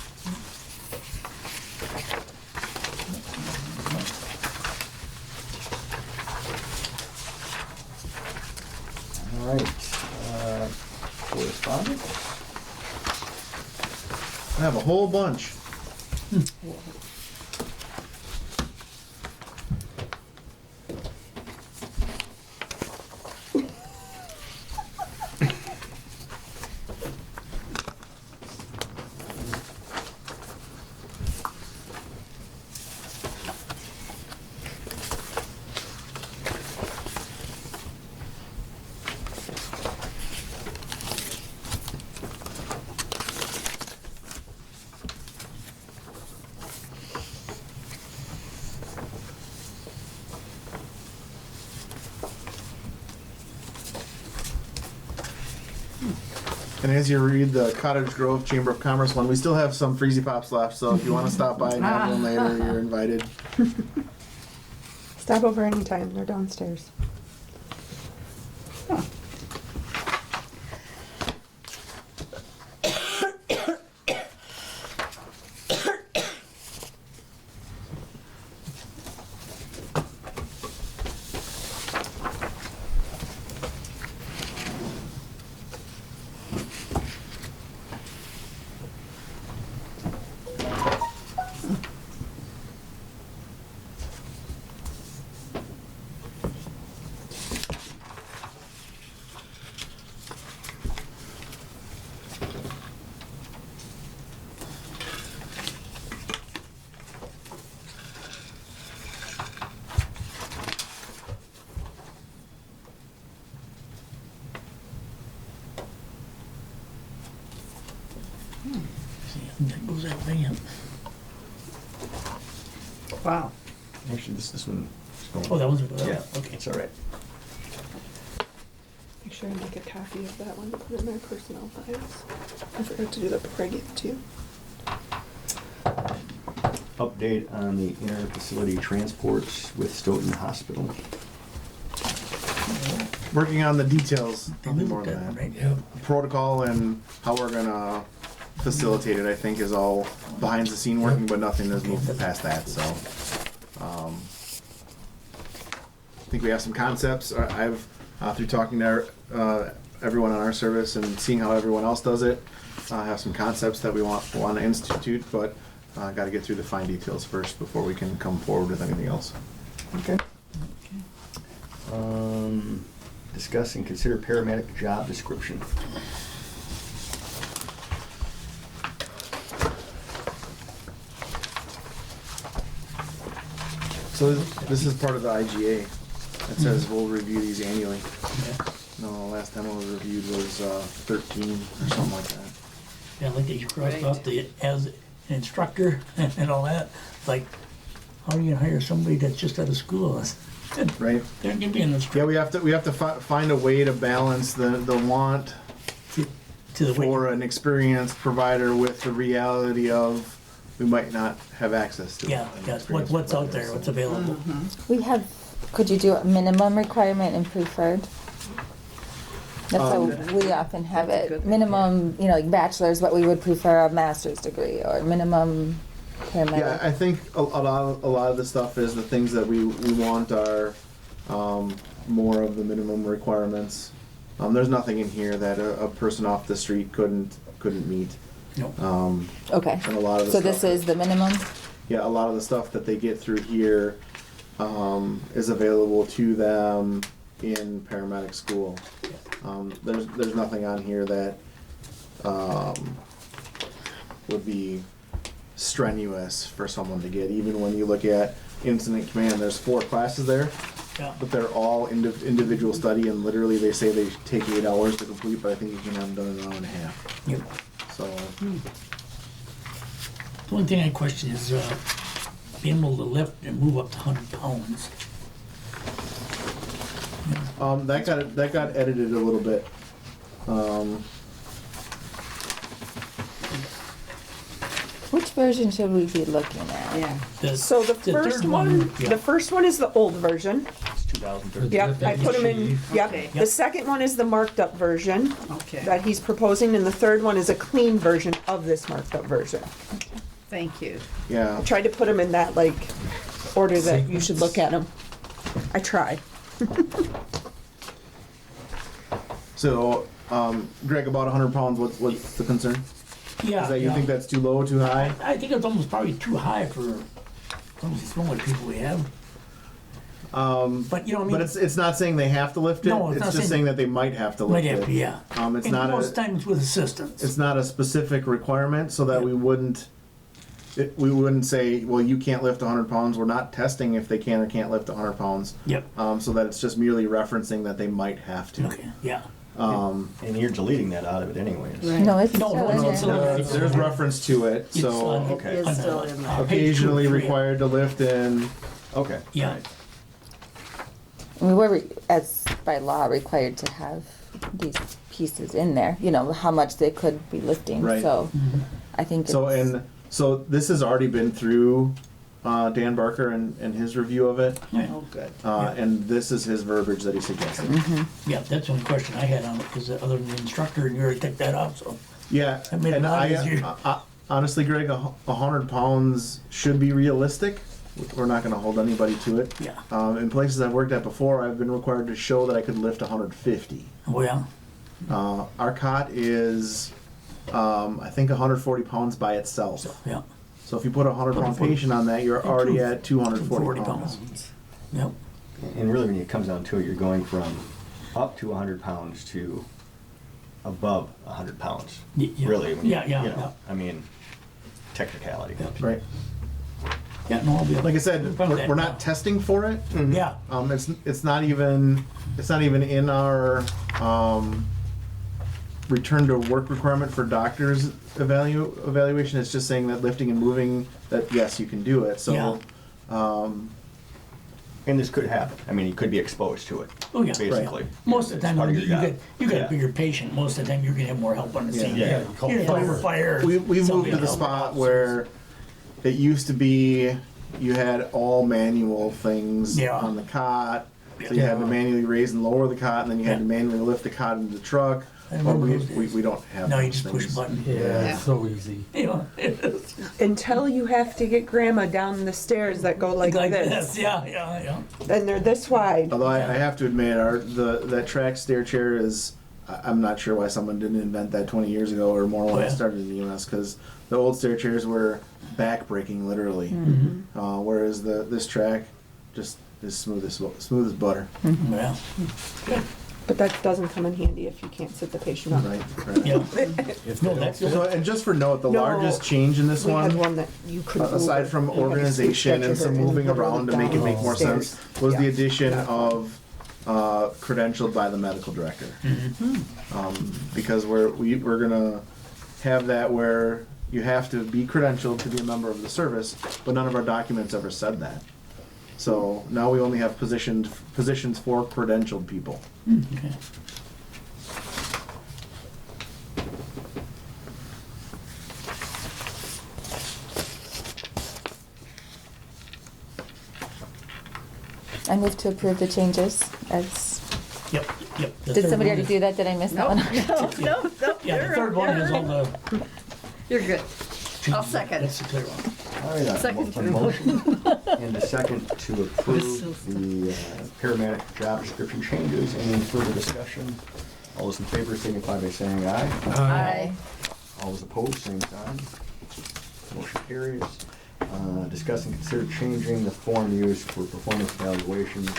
Speaker 1: All right, correspondence?
Speaker 6: I have a whole bunch. And as you read the Cottage Grove Chamber of Commerce one, we still have some Freezy Pops left, so if you want to stop by and have one later, you're invited.
Speaker 3: Stop over anytime, they're downstairs.
Speaker 7: See, I think that goes that way, yep.
Speaker 2: Wow.
Speaker 1: Actually, this one is going.
Speaker 7: Oh, that one's,
Speaker 1: Yeah,
Speaker 7: okay.
Speaker 1: it's all right.
Speaker 3: Make sure I make a copy of that one to put in my personnel files. I forgot to do that before I gave it to you.
Speaker 1: Update on the inter-facility transports with Stoughton Hospital.
Speaker 6: Working on the details,
Speaker 7: They
Speaker 6: nothing
Speaker 7: moved
Speaker 6: more
Speaker 7: that
Speaker 6: than
Speaker 7: one,
Speaker 6: that.
Speaker 7: right?
Speaker 5: Yep.
Speaker 6: Protocol and how we're gonna facilitate it, I think, is all behind the scene working, but nothing has moved past that, so. think we have some concepts. I've through talking to everyone on our service and seeing how everyone else does it, have some concepts that we want to institute, but got to get through the fine details first before we can come forward with anything else.
Speaker 1: Okay. Discuss and consider paramedic job description.
Speaker 6: So this is part of the IGA. It says we'll review these annually.
Speaker 7: Yeah.
Speaker 6: No, the last time it was reviewed was 13 or something like that.
Speaker 7: Yeah, like that you crossed
Speaker 2: Right.
Speaker 7: off the as an instructor and all that. Like, how are you gonna hire somebody that's just out of school?
Speaker 6: Right?
Speaker 7: They're gonna be an
Speaker 6: Yeah,
Speaker 7: instructor
Speaker 6: we have to find a way to balance the want
Speaker 7: to the way.
Speaker 6: for an experienced provider with the reality of we might not have access to.
Speaker 7: Yeah,
Speaker 6: an
Speaker 7: yeah,
Speaker 6: experienced
Speaker 7: what's out
Speaker 6: provider,
Speaker 7: there,
Speaker 6: so.
Speaker 7: what's available.
Speaker 4: We have, could you do a minimum requirement and preferred? That's how we often have
Speaker 2: That's a
Speaker 4: it.
Speaker 2: good
Speaker 4: Minimum, you know, like bachelor's, what we would prefer, a master's degree, or minimum
Speaker 6: Yeah,
Speaker 4: paramedic.
Speaker 6: I think a lot of the stuff is the things that we want are more of the minimum requirements. There's nothing in here that a person off the street couldn't meet.
Speaker 7: Nope.
Speaker 4: Okay,
Speaker 6: And a lot of the
Speaker 4: so
Speaker 6: stuff
Speaker 4: this is the minimum?
Speaker 6: Yeah, a lot of the stuff that they get through here is available to them in paramedic school. There's nothing on here that would be strenuous for someone to get. Even when you look at incident command, there's 4 classes there,
Speaker 7: Yeah,
Speaker 6: but they're all individual study, and literally they say they take 8 hours to complete, but I think you can have them done in an hour and a half.
Speaker 7: yep.
Speaker 6: So
Speaker 7: The one thing I question is, being able to lift and move up to 100 pounds.
Speaker 6: that got edited a little bit.
Speaker 4: Which version should we be looking at?
Speaker 2: Yeah.
Speaker 3: So the
Speaker 7: third
Speaker 3: first one,
Speaker 7: yeah.
Speaker 3: the first one is the old version.
Speaker 1: It's 2013.
Speaker 3: Yep, I put them in, yep.
Speaker 2: Okay.
Speaker 3: The second one is the marked up version
Speaker 2: Okay,
Speaker 3: that he's proposing, and the third one is a clean version of this marked up version.
Speaker 2: thank you.
Speaker 6: Yeah.
Speaker 3: I tried to put them in that like order that you should look at them. I try.
Speaker 6: So, Greg, about 100 pounds. What's the concern?
Speaker 7: Yeah,
Speaker 6: Is that you
Speaker 7: yeah.
Speaker 6: think that's too low, too high?
Speaker 7: I think it's almost probably too high for some of the smaller people we have. But you know what I mean?
Speaker 6: But it's not saying they have to lift it.
Speaker 7: No, it's
Speaker 6: it's
Speaker 7: not
Speaker 6: just
Speaker 7: saying-
Speaker 6: saying that they might have to
Speaker 7: Might
Speaker 6: lift
Speaker 7: have to,
Speaker 6: it.
Speaker 7: yeah.
Speaker 6: It's
Speaker 7: And
Speaker 6: not
Speaker 7: most
Speaker 6: a
Speaker 7: times with assistance.
Speaker 6: it's not a specific requirement, so that
Speaker 7: Yeah.
Speaker 6: we wouldn't say, well, you can't lift 100 pounds. We're not testing if they can or can't lift 100 pounds.
Speaker 7: Yep.
Speaker 6: So that it's just merely referencing that they might have to.
Speaker 7: Okay, yeah.
Speaker 1: And you're deleting that out of it anyways.
Speaker 2: Right.
Speaker 4: No, it's
Speaker 7: No,
Speaker 4: still
Speaker 7: no,
Speaker 4: in
Speaker 7: it's
Speaker 4: there.
Speaker 6: There's reference to it.
Speaker 7: It's
Speaker 6: So
Speaker 7: on-
Speaker 1: okay.
Speaker 2: It is still in there.
Speaker 6: occasionally
Speaker 7: Page 2 or 3.
Speaker 6: required to lift in.
Speaker 1: Okay.
Speaker 7: Yeah.
Speaker 1: Alright.
Speaker 4: We were, as by law, required to have these pieces in there, you know, how much they could be lifting,
Speaker 6: Right.
Speaker 4: so I think
Speaker 6: So
Speaker 4: it's,
Speaker 6: so this has already been through Dan Barker and his review of it,
Speaker 7: Yeah.
Speaker 2: Oh, good.
Speaker 6: and this is his verbiage that he suggested.
Speaker 7: Yeah, that's the only question I had on it, because other than the instructor, and you already took that out, so.
Speaker 6: Yeah,
Speaker 7: That made it
Speaker 6: and
Speaker 7: a lot easier.
Speaker 6: honestly, Greg, 100 pounds should be realistic. We're not going to hold anybody to it.
Speaker 7: Yeah.
Speaker 6: In places I've worked at before, I've been required to show that I could lift 150.
Speaker 7: Well,
Speaker 6: Our cot is, I think, 140 pounds by itself.
Speaker 7: yeah,
Speaker 6: So if you put a 100-pound patient on that, you're already at 240
Speaker 7: 40
Speaker 6: pounds.
Speaker 7: pounds. Yep,
Speaker 1: And really, when it comes down to it, you're going from up to 100 pounds to above 100 pounds.
Speaker 7: Yeah.
Speaker 1: Really, when you,
Speaker 7: Yeah, yeah,
Speaker 1: you know,
Speaker 7: yeah.
Speaker 1: I mean, technicality.
Speaker 7: Yeah.
Speaker 6: Right.
Speaker 7: yeah, no, I'll be.
Speaker 6: Like I said,
Speaker 7: Found that
Speaker 6: we're
Speaker 7: now.
Speaker 6: not testing for it.
Speaker 7: Yeah,
Speaker 6: It's not even in our return to work requirement for doctors evaluation. It's just saying that lifting and moving, that yes, you can do it. So
Speaker 1: And this could happen. I mean, you could be exposed to it.
Speaker 7: oh, yeah.
Speaker 1: Basically.
Speaker 7: Most of the
Speaker 1: It's
Speaker 7: time,
Speaker 1: part of
Speaker 7: you
Speaker 1: your
Speaker 7: got,
Speaker 1: job.
Speaker 7: you got
Speaker 1: Yeah.
Speaker 7: a bigger patient, most of the time, you're gonna have more help on the scene.
Speaker 1: Yeah.
Speaker 7: You're gonna fire.
Speaker 6: we've moved
Speaker 7: somebody
Speaker 6: to the
Speaker 7: else.
Speaker 6: spot where it used to be you had all manual things
Speaker 7: Yeah.
Speaker 6: on the cot. So you
Speaker 7: Yeah.
Speaker 6: had to manually raise and lower the cot, and then you had
Speaker 7: Yeah.
Speaker 6: to manually lift the cot into the truck.
Speaker 7: I
Speaker 6: Well,
Speaker 7: remember those days.
Speaker 6: we don't have
Speaker 7: Now you
Speaker 6: those
Speaker 7: just push a
Speaker 6: things.
Speaker 7: button.
Speaker 5: Yeah, it's so easy.
Speaker 7: You know, it is.
Speaker 3: Until you have to get grandma down the stairs that go like this.
Speaker 7: Yeah.
Speaker 3: And they're this wide.
Speaker 6: Although I have to admit, that track stair chair is, I'm not sure why someone didn't invent that 20 years ago or more when
Speaker 7: Oh,
Speaker 6: I
Speaker 7: yeah.
Speaker 6: started in the EMS, because the old stair chairs were back-breaking, literally. Whereas this track just is smooth as butter.
Speaker 7: Yeah.
Speaker 3: But that doesn't come in handy if you can't sit the patient up.
Speaker 6: Right.
Speaker 7: Yeah. No, that's
Speaker 6: So, and just for note, the
Speaker 3: No,
Speaker 6: largest change in this
Speaker 3: We had
Speaker 6: one,
Speaker 3: one that you couldn't move
Speaker 6: aside
Speaker 3: it.
Speaker 6: from
Speaker 3: You had to
Speaker 6: organization
Speaker 3: stretch
Speaker 6: and some
Speaker 3: her
Speaker 6: moving
Speaker 3: literally
Speaker 6: around to make it
Speaker 3: down
Speaker 6: make more
Speaker 3: stairs.
Speaker 6: sense, was the
Speaker 3: Yeah.
Speaker 6: addition
Speaker 3: Yeah.
Speaker 6: of credentialed by the medical director. Because we're gonna have that where you have to be credentialed to be a member of the service, but none of our documents ever said that. So now we only have positions for credentialed people.
Speaker 7: Okay.
Speaker 4: I move to approve the changes as,
Speaker 7: Yep. The
Speaker 4: did
Speaker 7: third
Speaker 4: somebody
Speaker 7: one
Speaker 4: already
Speaker 7: is-
Speaker 4: do that? Did I miss that one?
Speaker 2: No,
Speaker 7: Yeah, the third one is all the.
Speaker 2: You're good. I'll
Speaker 7: changes.
Speaker 2: second.
Speaker 7: That's the clear one.
Speaker 1: All right,
Speaker 2: Second
Speaker 1: a motion and a second to approve the paramedic job description changes. Any further discussion? All those in favor signify by saying aye.
Speaker 4: Aye.
Speaker 1: All those opposed, same sign. Motion carries. Discuss and consider changing the form used for performance evaluations.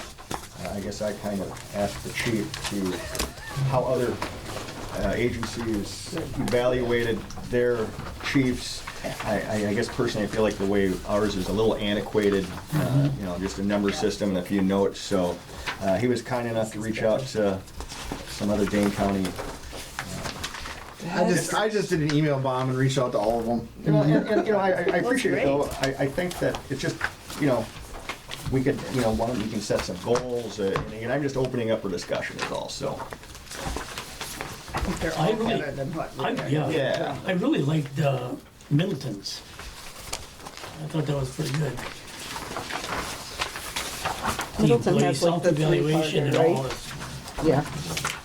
Speaker 1: I guess I kind of asked the chief to how other agencies evaluated their chiefs. I guess personally, I feel like the way ours is a little antiquated, just a number system and a few notes. So he was kind enough to reach out to some other Dane County.
Speaker 6: I just did an email bomb and reached out to all of them.
Speaker 1: I appreciate it though. I think that it's just, we could, we can set some goals, and I'm just opening up for discussion is all, so.
Speaker 2: I think they're
Speaker 7: I
Speaker 2: all
Speaker 7: really-
Speaker 2: better than what we are.
Speaker 1: Yeah.
Speaker 7: I really liked Middleton's. I thought that was pretty good. The
Speaker 3: Middleton
Speaker 7: employee
Speaker 3: has like the
Speaker 7: self-evaluation and
Speaker 3: three-parter,
Speaker 7: all
Speaker 3: right?
Speaker 7: this.
Speaker 3: Yeah.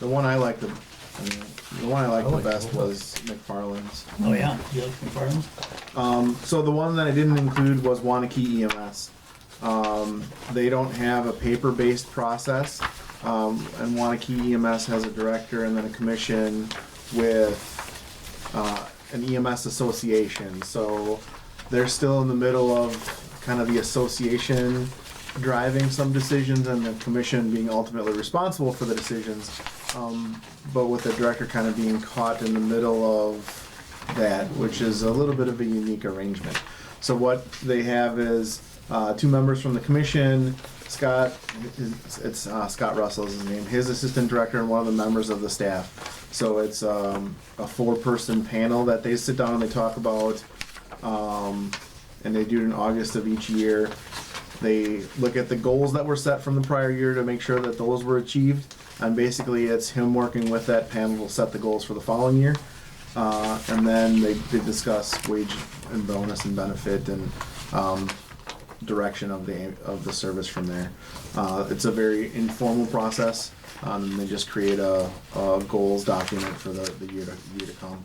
Speaker 6: The one I liked the best was McFarland's.
Speaker 7: Oh, yeah, you like McFarland?
Speaker 6: So the one that I didn't include was Wanakee EMS. They don't have a paper-based process, and Wanakee EMS has a director and then a commission with an EMS association. So they're still in the middle of kind of the association driving some decisions and the commission being ultimately responsible for the decisions. But with the director kind of being caught in the middle of that, which is a little bit of a unique arrangement. So what they have is 2 members from the commission, Scott Russell is his name, his assistant director, and one of the members of the staff. So it's a 4-person panel that they sit down and they talk about, and they do it in August of each year. They look at the goals that were set from the prior year to make sure that those were achieved. And basically it's him working with that panel to set the goals for the following year. And then they discuss wage and bonus and benefit and direction of the service from there. It's a very informal process. And they just create a goals document for the year to come.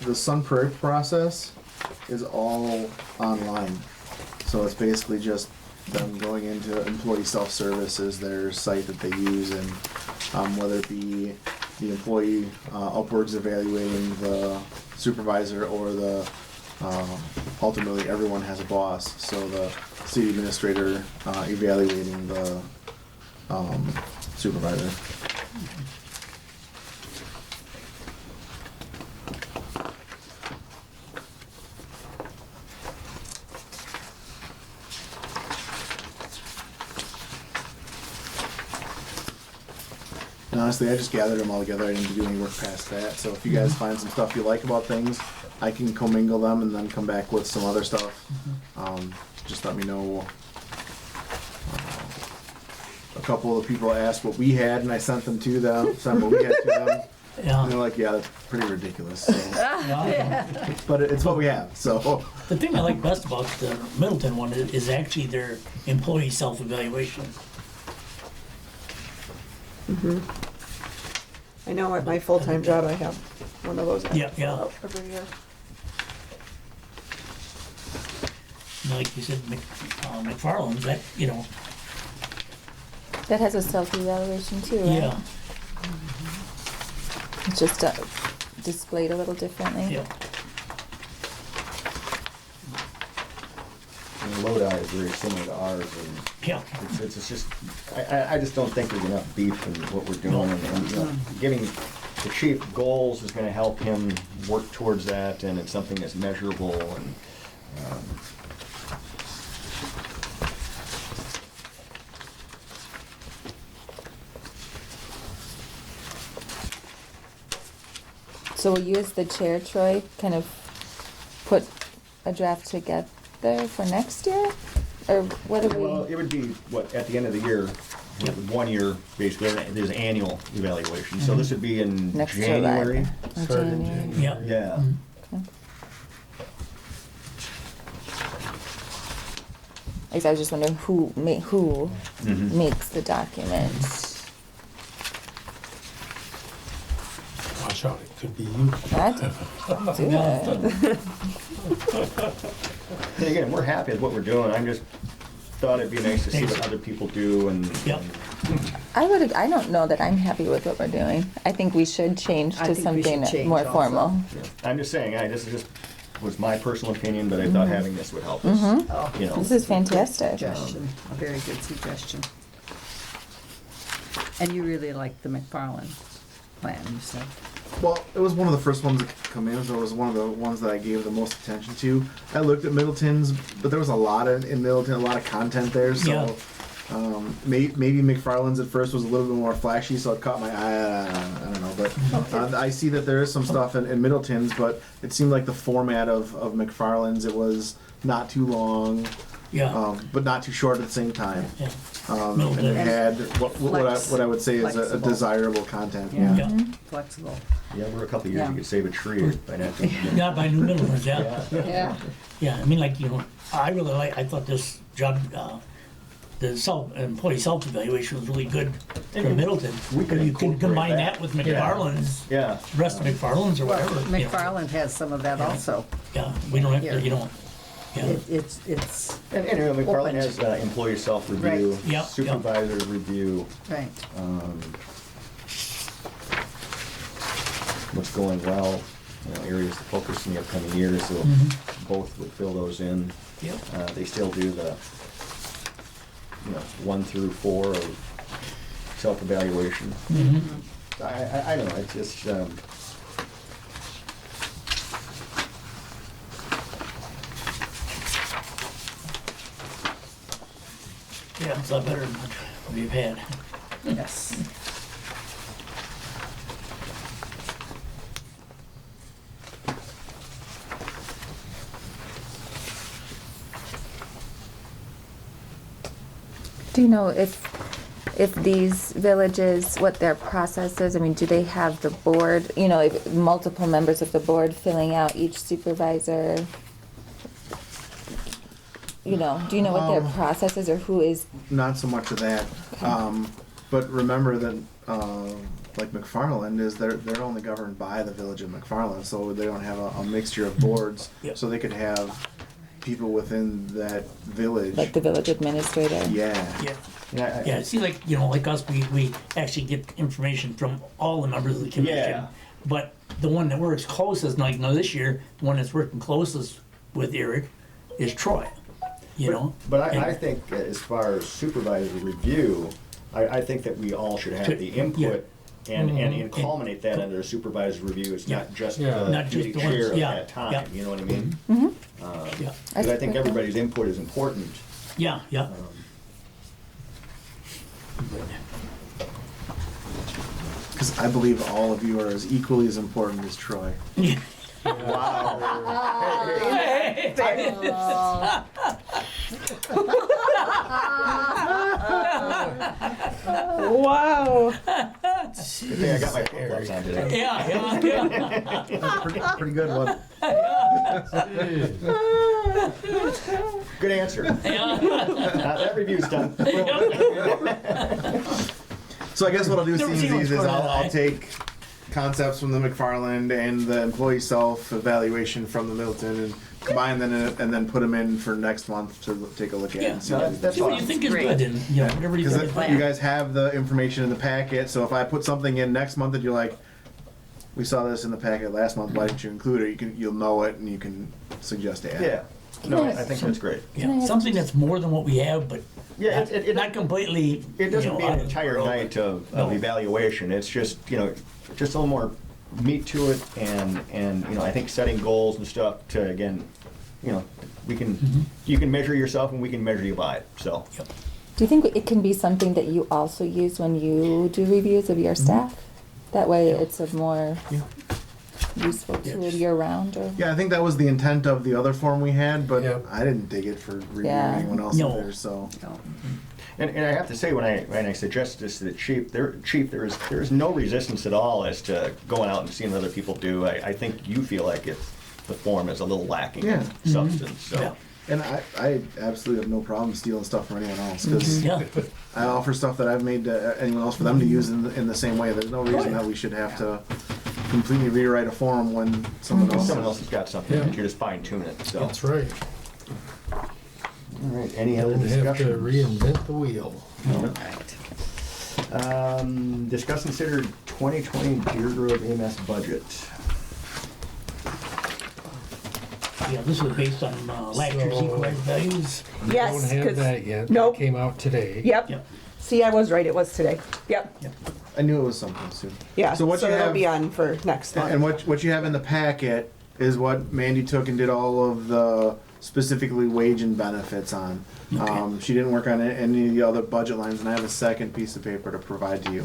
Speaker 6: The Sun Prairie process is all online. So it's basically just them going into employee self-service is their site that they use, and whether it be the employee upwards evaluating the supervisor or the ultimately everyone has a boss. So the city administrator evaluating the supervisor. And honestly, I just gathered them all together. I didn't do any work past that. So if you guys find some stuff you like about things, I can commingle them and then come back with some other stuff. Just let me know. A couple of the people asked what we had, and I sent what we had to them. And
Speaker 7: Yeah.
Speaker 6: they're like, yeah, that's pretty ridiculous. So.
Speaker 7: Yeah.
Speaker 6: But it's what we have, so.
Speaker 7: The thing I like best about the Middleton one is actually their employee self-evaluation.
Speaker 3: I know at my full-time job, I have one of those. I
Speaker 7: Yeah,
Speaker 3: fill
Speaker 7: yeah.
Speaker 3: out every year.
Speaker 7: And like you said, McFarland's, that, you know,
Speaker 4: That has a self-evaluation too, right?
Speaker 7: yeah,
Speaker 4: It's just displayed a little differently.
Speaker 7: yeah.
Speaker 1: And Lodi is very similar to ours, and
Speaker 7: Yeah.
Speaker 1: it's just, I just don't think there's enough beef in what we're doing, and, you know, giving the chief goals is gonna help him work towards that, and it's something that's measurable, and,
Speaker 4: So will you, as the chair, Troy, kind of put a draft together for next year? Or what do
Speaker 1: well,
Speaker 4: we?
Speaker 1: it would be, what, at the end of the year, 1 year, basically, there's annual evaluation, so this would be in
Speaker 4: Next
Speaker 1: January.
Speaker 4: July. Or
Speaker 5: Started in
Speaker 4: January.
Speaker 5: January.
Speaker 7: Yeah.
Speaker 1: Yeah.
Speaker 4: I guess I was just wondering who
Speaker 1: Mhm.
Speaker 4: makes the document.
Speaker 5: Watch out, it could be you.
Speaker 4: That, do it.
Speaker 1: And again, we're happy with what we're doing, I just thought it'd be nice to see what other people do, and.
Speaker 7: Yep.
Speaker 4: I don't know that I'm happy with what we're doing. I think we should change
Speaker 2: I
Speaker 4: to
Speaker 2: think we should
Speaker 4: something
Speaker 2: change
Speaker 4: more
Speaker 2: also.
Speaker 4: formal.
Speaker 1: I'm just saying, this is just, was my personal opinion, but I thought having this would help us,
Speaker 2: Oh,
Speaker 1: you know.
Speaker 4: This is fantastic.
Speaker 2: suggestion, a very good suggestion. And you really like the McFarland plan, you said?
Speaker 6: Well, it was one of the first ones that come in, so it was one of the ones that I gave the most attention to. I looked at Middleton's, but there was a lot in Middleton, a lot of content there, so
Speaker 7: Yeah.
Speaker 6: maybe McFarland's at first was a little bit more flashy, so it caught my eye. I don't know, but I see that there is some stuff in Middleton's, but it seemed like the format of McFarland's, it was not too long,
Speaker 7: Yeah.
Speaker 6: but not too short at the same time.
Speaker 7: Yeah.
Speaker 6: And it had what I would say is a
Speaker 2: Flexible.
Speaker 6: desirable content.
Speaker 2: Yeah.
Speaker 6: Yeah.
Speaker 2: Flexible.
Speaker 1: Yeah, we're a couple of years,
Speaker 2: Yeah.
Speaker 1: you could save a tree by not.
Speaker 7: Yeah, by New Middleton's, yeah.
Speaker 2: Yeah.
Speaker 7: Yeah, I mean, like, you know, I really I thought this job, the employee self-evaluation was really good for Middleton.
Speaker 1: We could
Speaker 7: You can
Speaker 1: incorporate
Speaker 7: combine
Speaker 1: that.
Speaker 7: that with McFarland's,
Speaker 1: Yeah.
Speaker 7: rest of McFarland's or
Speaker 2: Well,
Speaker 7: whatever. you know.
Speaker 2: McFarland has some of that also.
Speaker 7: Yeah, we don't have
Speaker 2: Here.
Speaker 7: to, you know, yeah.
Speaker 2: It's,
Speaker 1: And you know, McFarland
Speaker 2: Open.
Speaker 1: has employee self-review,
Speaker 2: Right.
Speaker 7: Yeah,
Speaker 1: supervisor review,
Speaker 2: right.
Speaker 1: what's going well, you know, areas to focus in the upcoming years, so both would fill those in.
Speaker 7: Yep.
Speaker 1: They still do the, you know, 1 through 4 of self-evaluation. I don't know, it's just,
Speaker 7: Yeah, it's a lot better than what we've had.
Speaker 2: Yes.
Speaker 4: Do you know if these villages, what their process is? I mean, do they have the board, you know, if multiple members of the board filling out each supervisor? You know, do you know what their process is or who is?
Speaker 6: Not so much of that. But remember that, like McFarland is, they're only governed by the village of McFarland, so they don't have a mixture of boards.
Speaker 7: Yep.
Speaker 6: So they could have people within that village.
Speaker 4: Like the village administrator?
Speaker 6: Yeah.
Speaker 7: Yeah.
Speaker 1: yeah,
Speaker 7: Yeah, see, like, you know, like us, we actually get information from all the members of the commission.
Speaker 1: Yeah.
Speaker 7: But the one that works closest, like, now this year, the one that's working closest with Eric is Troy, you know?
Speaker 1: But I
Speaker 7: And-
Speaker 1: think as far as supervisor review, I think that we all should have the input and culminate that under a supervisor review. It's not just
Speaker 5: Yeah.
Speaker 1: the
Speaker 7: Not just
Speaker 1: committee
Speaker 7: the ones-
Speaker 1: chair at
Speaker 7: yeah,
Speaker 1: that time,
Speaker 7: yeah.
Speaker 1: you know what I mean?
Speaker 7: Yeah,
Speaker 1: Because I think everybody's input is important.
Speaker 7: yeah, yeah.
Speaker 6: Because I believe all of you are as equally as important as Troy.
Speaker 3: Wow.
Speaker 1: Good thing I got my flip-flops on today.
Speaker 7: Yeah.
Speaker 6: Pretty good one.
Speaker 1: Good answer. That review's done.
Speaker 6: So I guess what I'll do,
Speaker 7: Never
Speaker 6: seeing
Speaker 7: seen one
Speaker 6: these, is
Speaker 7: score that
Speaker 6: I'll
Speaker 7: high.
Speaker 6: take concepts from the McFarland and the employee self-evaluation from the Milton and combine them and then put them in for next month to take a look at.
Speaker 7: Yeah.
Speaker 6: and see
Speaker 1: No,
Speaker 6: what we
Speaker 1: that's
Speaker 7: See what you
Speaker 1: awesome.
Speaker 7: think is
Speaker 2: Great.
Speaker 7: good, and, you know, whatever you
Speaker 6: Because
Speaker 7: think is
Speaker 6: you
Speaker 7: bad.
Speaker 6: guys have the information in the packet, so if I put something in next month that you're like, we saw this in the packet last month, why didn't you include it? You'll know it and you can suggest to add.
Speaker 1: Yeah. No, I think that's great.
Speaker 7: Yeah, something that's more than what we have, but
Speaker 1: Yeah,
Speaker 7: not,
Speaker 1: it
Speaker 7: not completely.
Speaker 1: It doesn't
Speaker 7: you know,
Speaker 1: be an
Speaker 7: out of
Speaker 1: entire
Speaker 7: control.
Speaker 1: night of
Speaker 7: No.
Speaker 1: evaluation. It's just, just a little more meat to it, and I think setting goals and stuff to, again, we can, you can measure yourself and we can measure you by it, so.
Speaker 7: Yep.
Speaker 4: Do you think it can be something that you also use when you do reviews of your staff? That way it's a more
Speaker 6: Yeah.
Speaker 4: useful tool
Speaker 7: Yes.
Speaker 4: year round, or?
Speaker 6: Yeah, I think that was the intent of the other form we had, but
Speaker 5: Yep.
Speaker 6: I didn't dig it for reviewing
Speaker 4: Yeah.
Speaker 6: anyone else
Speaker 7: No.
Speaker 6: either, so.
Speaker 1: And I have to say, when I suggested this to the chief, there is no resistance at all as to going out and seeing what other people do. I think you feel like the form is a little lacking
Speaker 6: Yeah.
Speaker 1: in substance, so.
Speaker 7: Yeah.
Speaker 6: And I absolutely have no problem stealing stuff from anyone else, because
Speaker 7: Yeah.
Speaker 6: I offer stuff that I've made to anyone else for them to use in the same way. There's no reason that we should have to completely rewrite a form when someone else.
Speaker 1: Someone else has got something,
Speaker 5: Yeah.
Speaker 1: that you just fine tune it, so.
Speaker 5: That's right.
Speaker 1: All right, any other
Speaker 5: Don't have to
Speaker 1: discussion?
Speaker 5: reinvent the wheel.
Speaker 1: Discuss and consider 2020 Deer Grove EMS budget.
Speaker 7: Yeah, this is based on last year's
Speaker 5: So-
Speaker 7: equalized values.
Speaker 5: We
Speaker 8: Yes,
Speaker 5: don't have
Speaker 8: 'cause-
Speaker 5: that yet.
Speaker 8: nope.
Speaker 5: It came out today.
Speaker 8: Yep.
Speaker 7: Yep.
Speaker 8: See, I was right. It was today. Yep.
Speaker 6: I knew it was something soon.
Speaker 8: Yeah.
Speaker 6: So what you
Speaker 8: it'll
Speaker 6: have,
Speaker 8: be on for next month.
Speaker 6: and what you have in the packet is what Mandy took and did all of the specifically wage and benefits on. She didn't work on any of the other budget lines, and I have a second piece of paper to provide to you.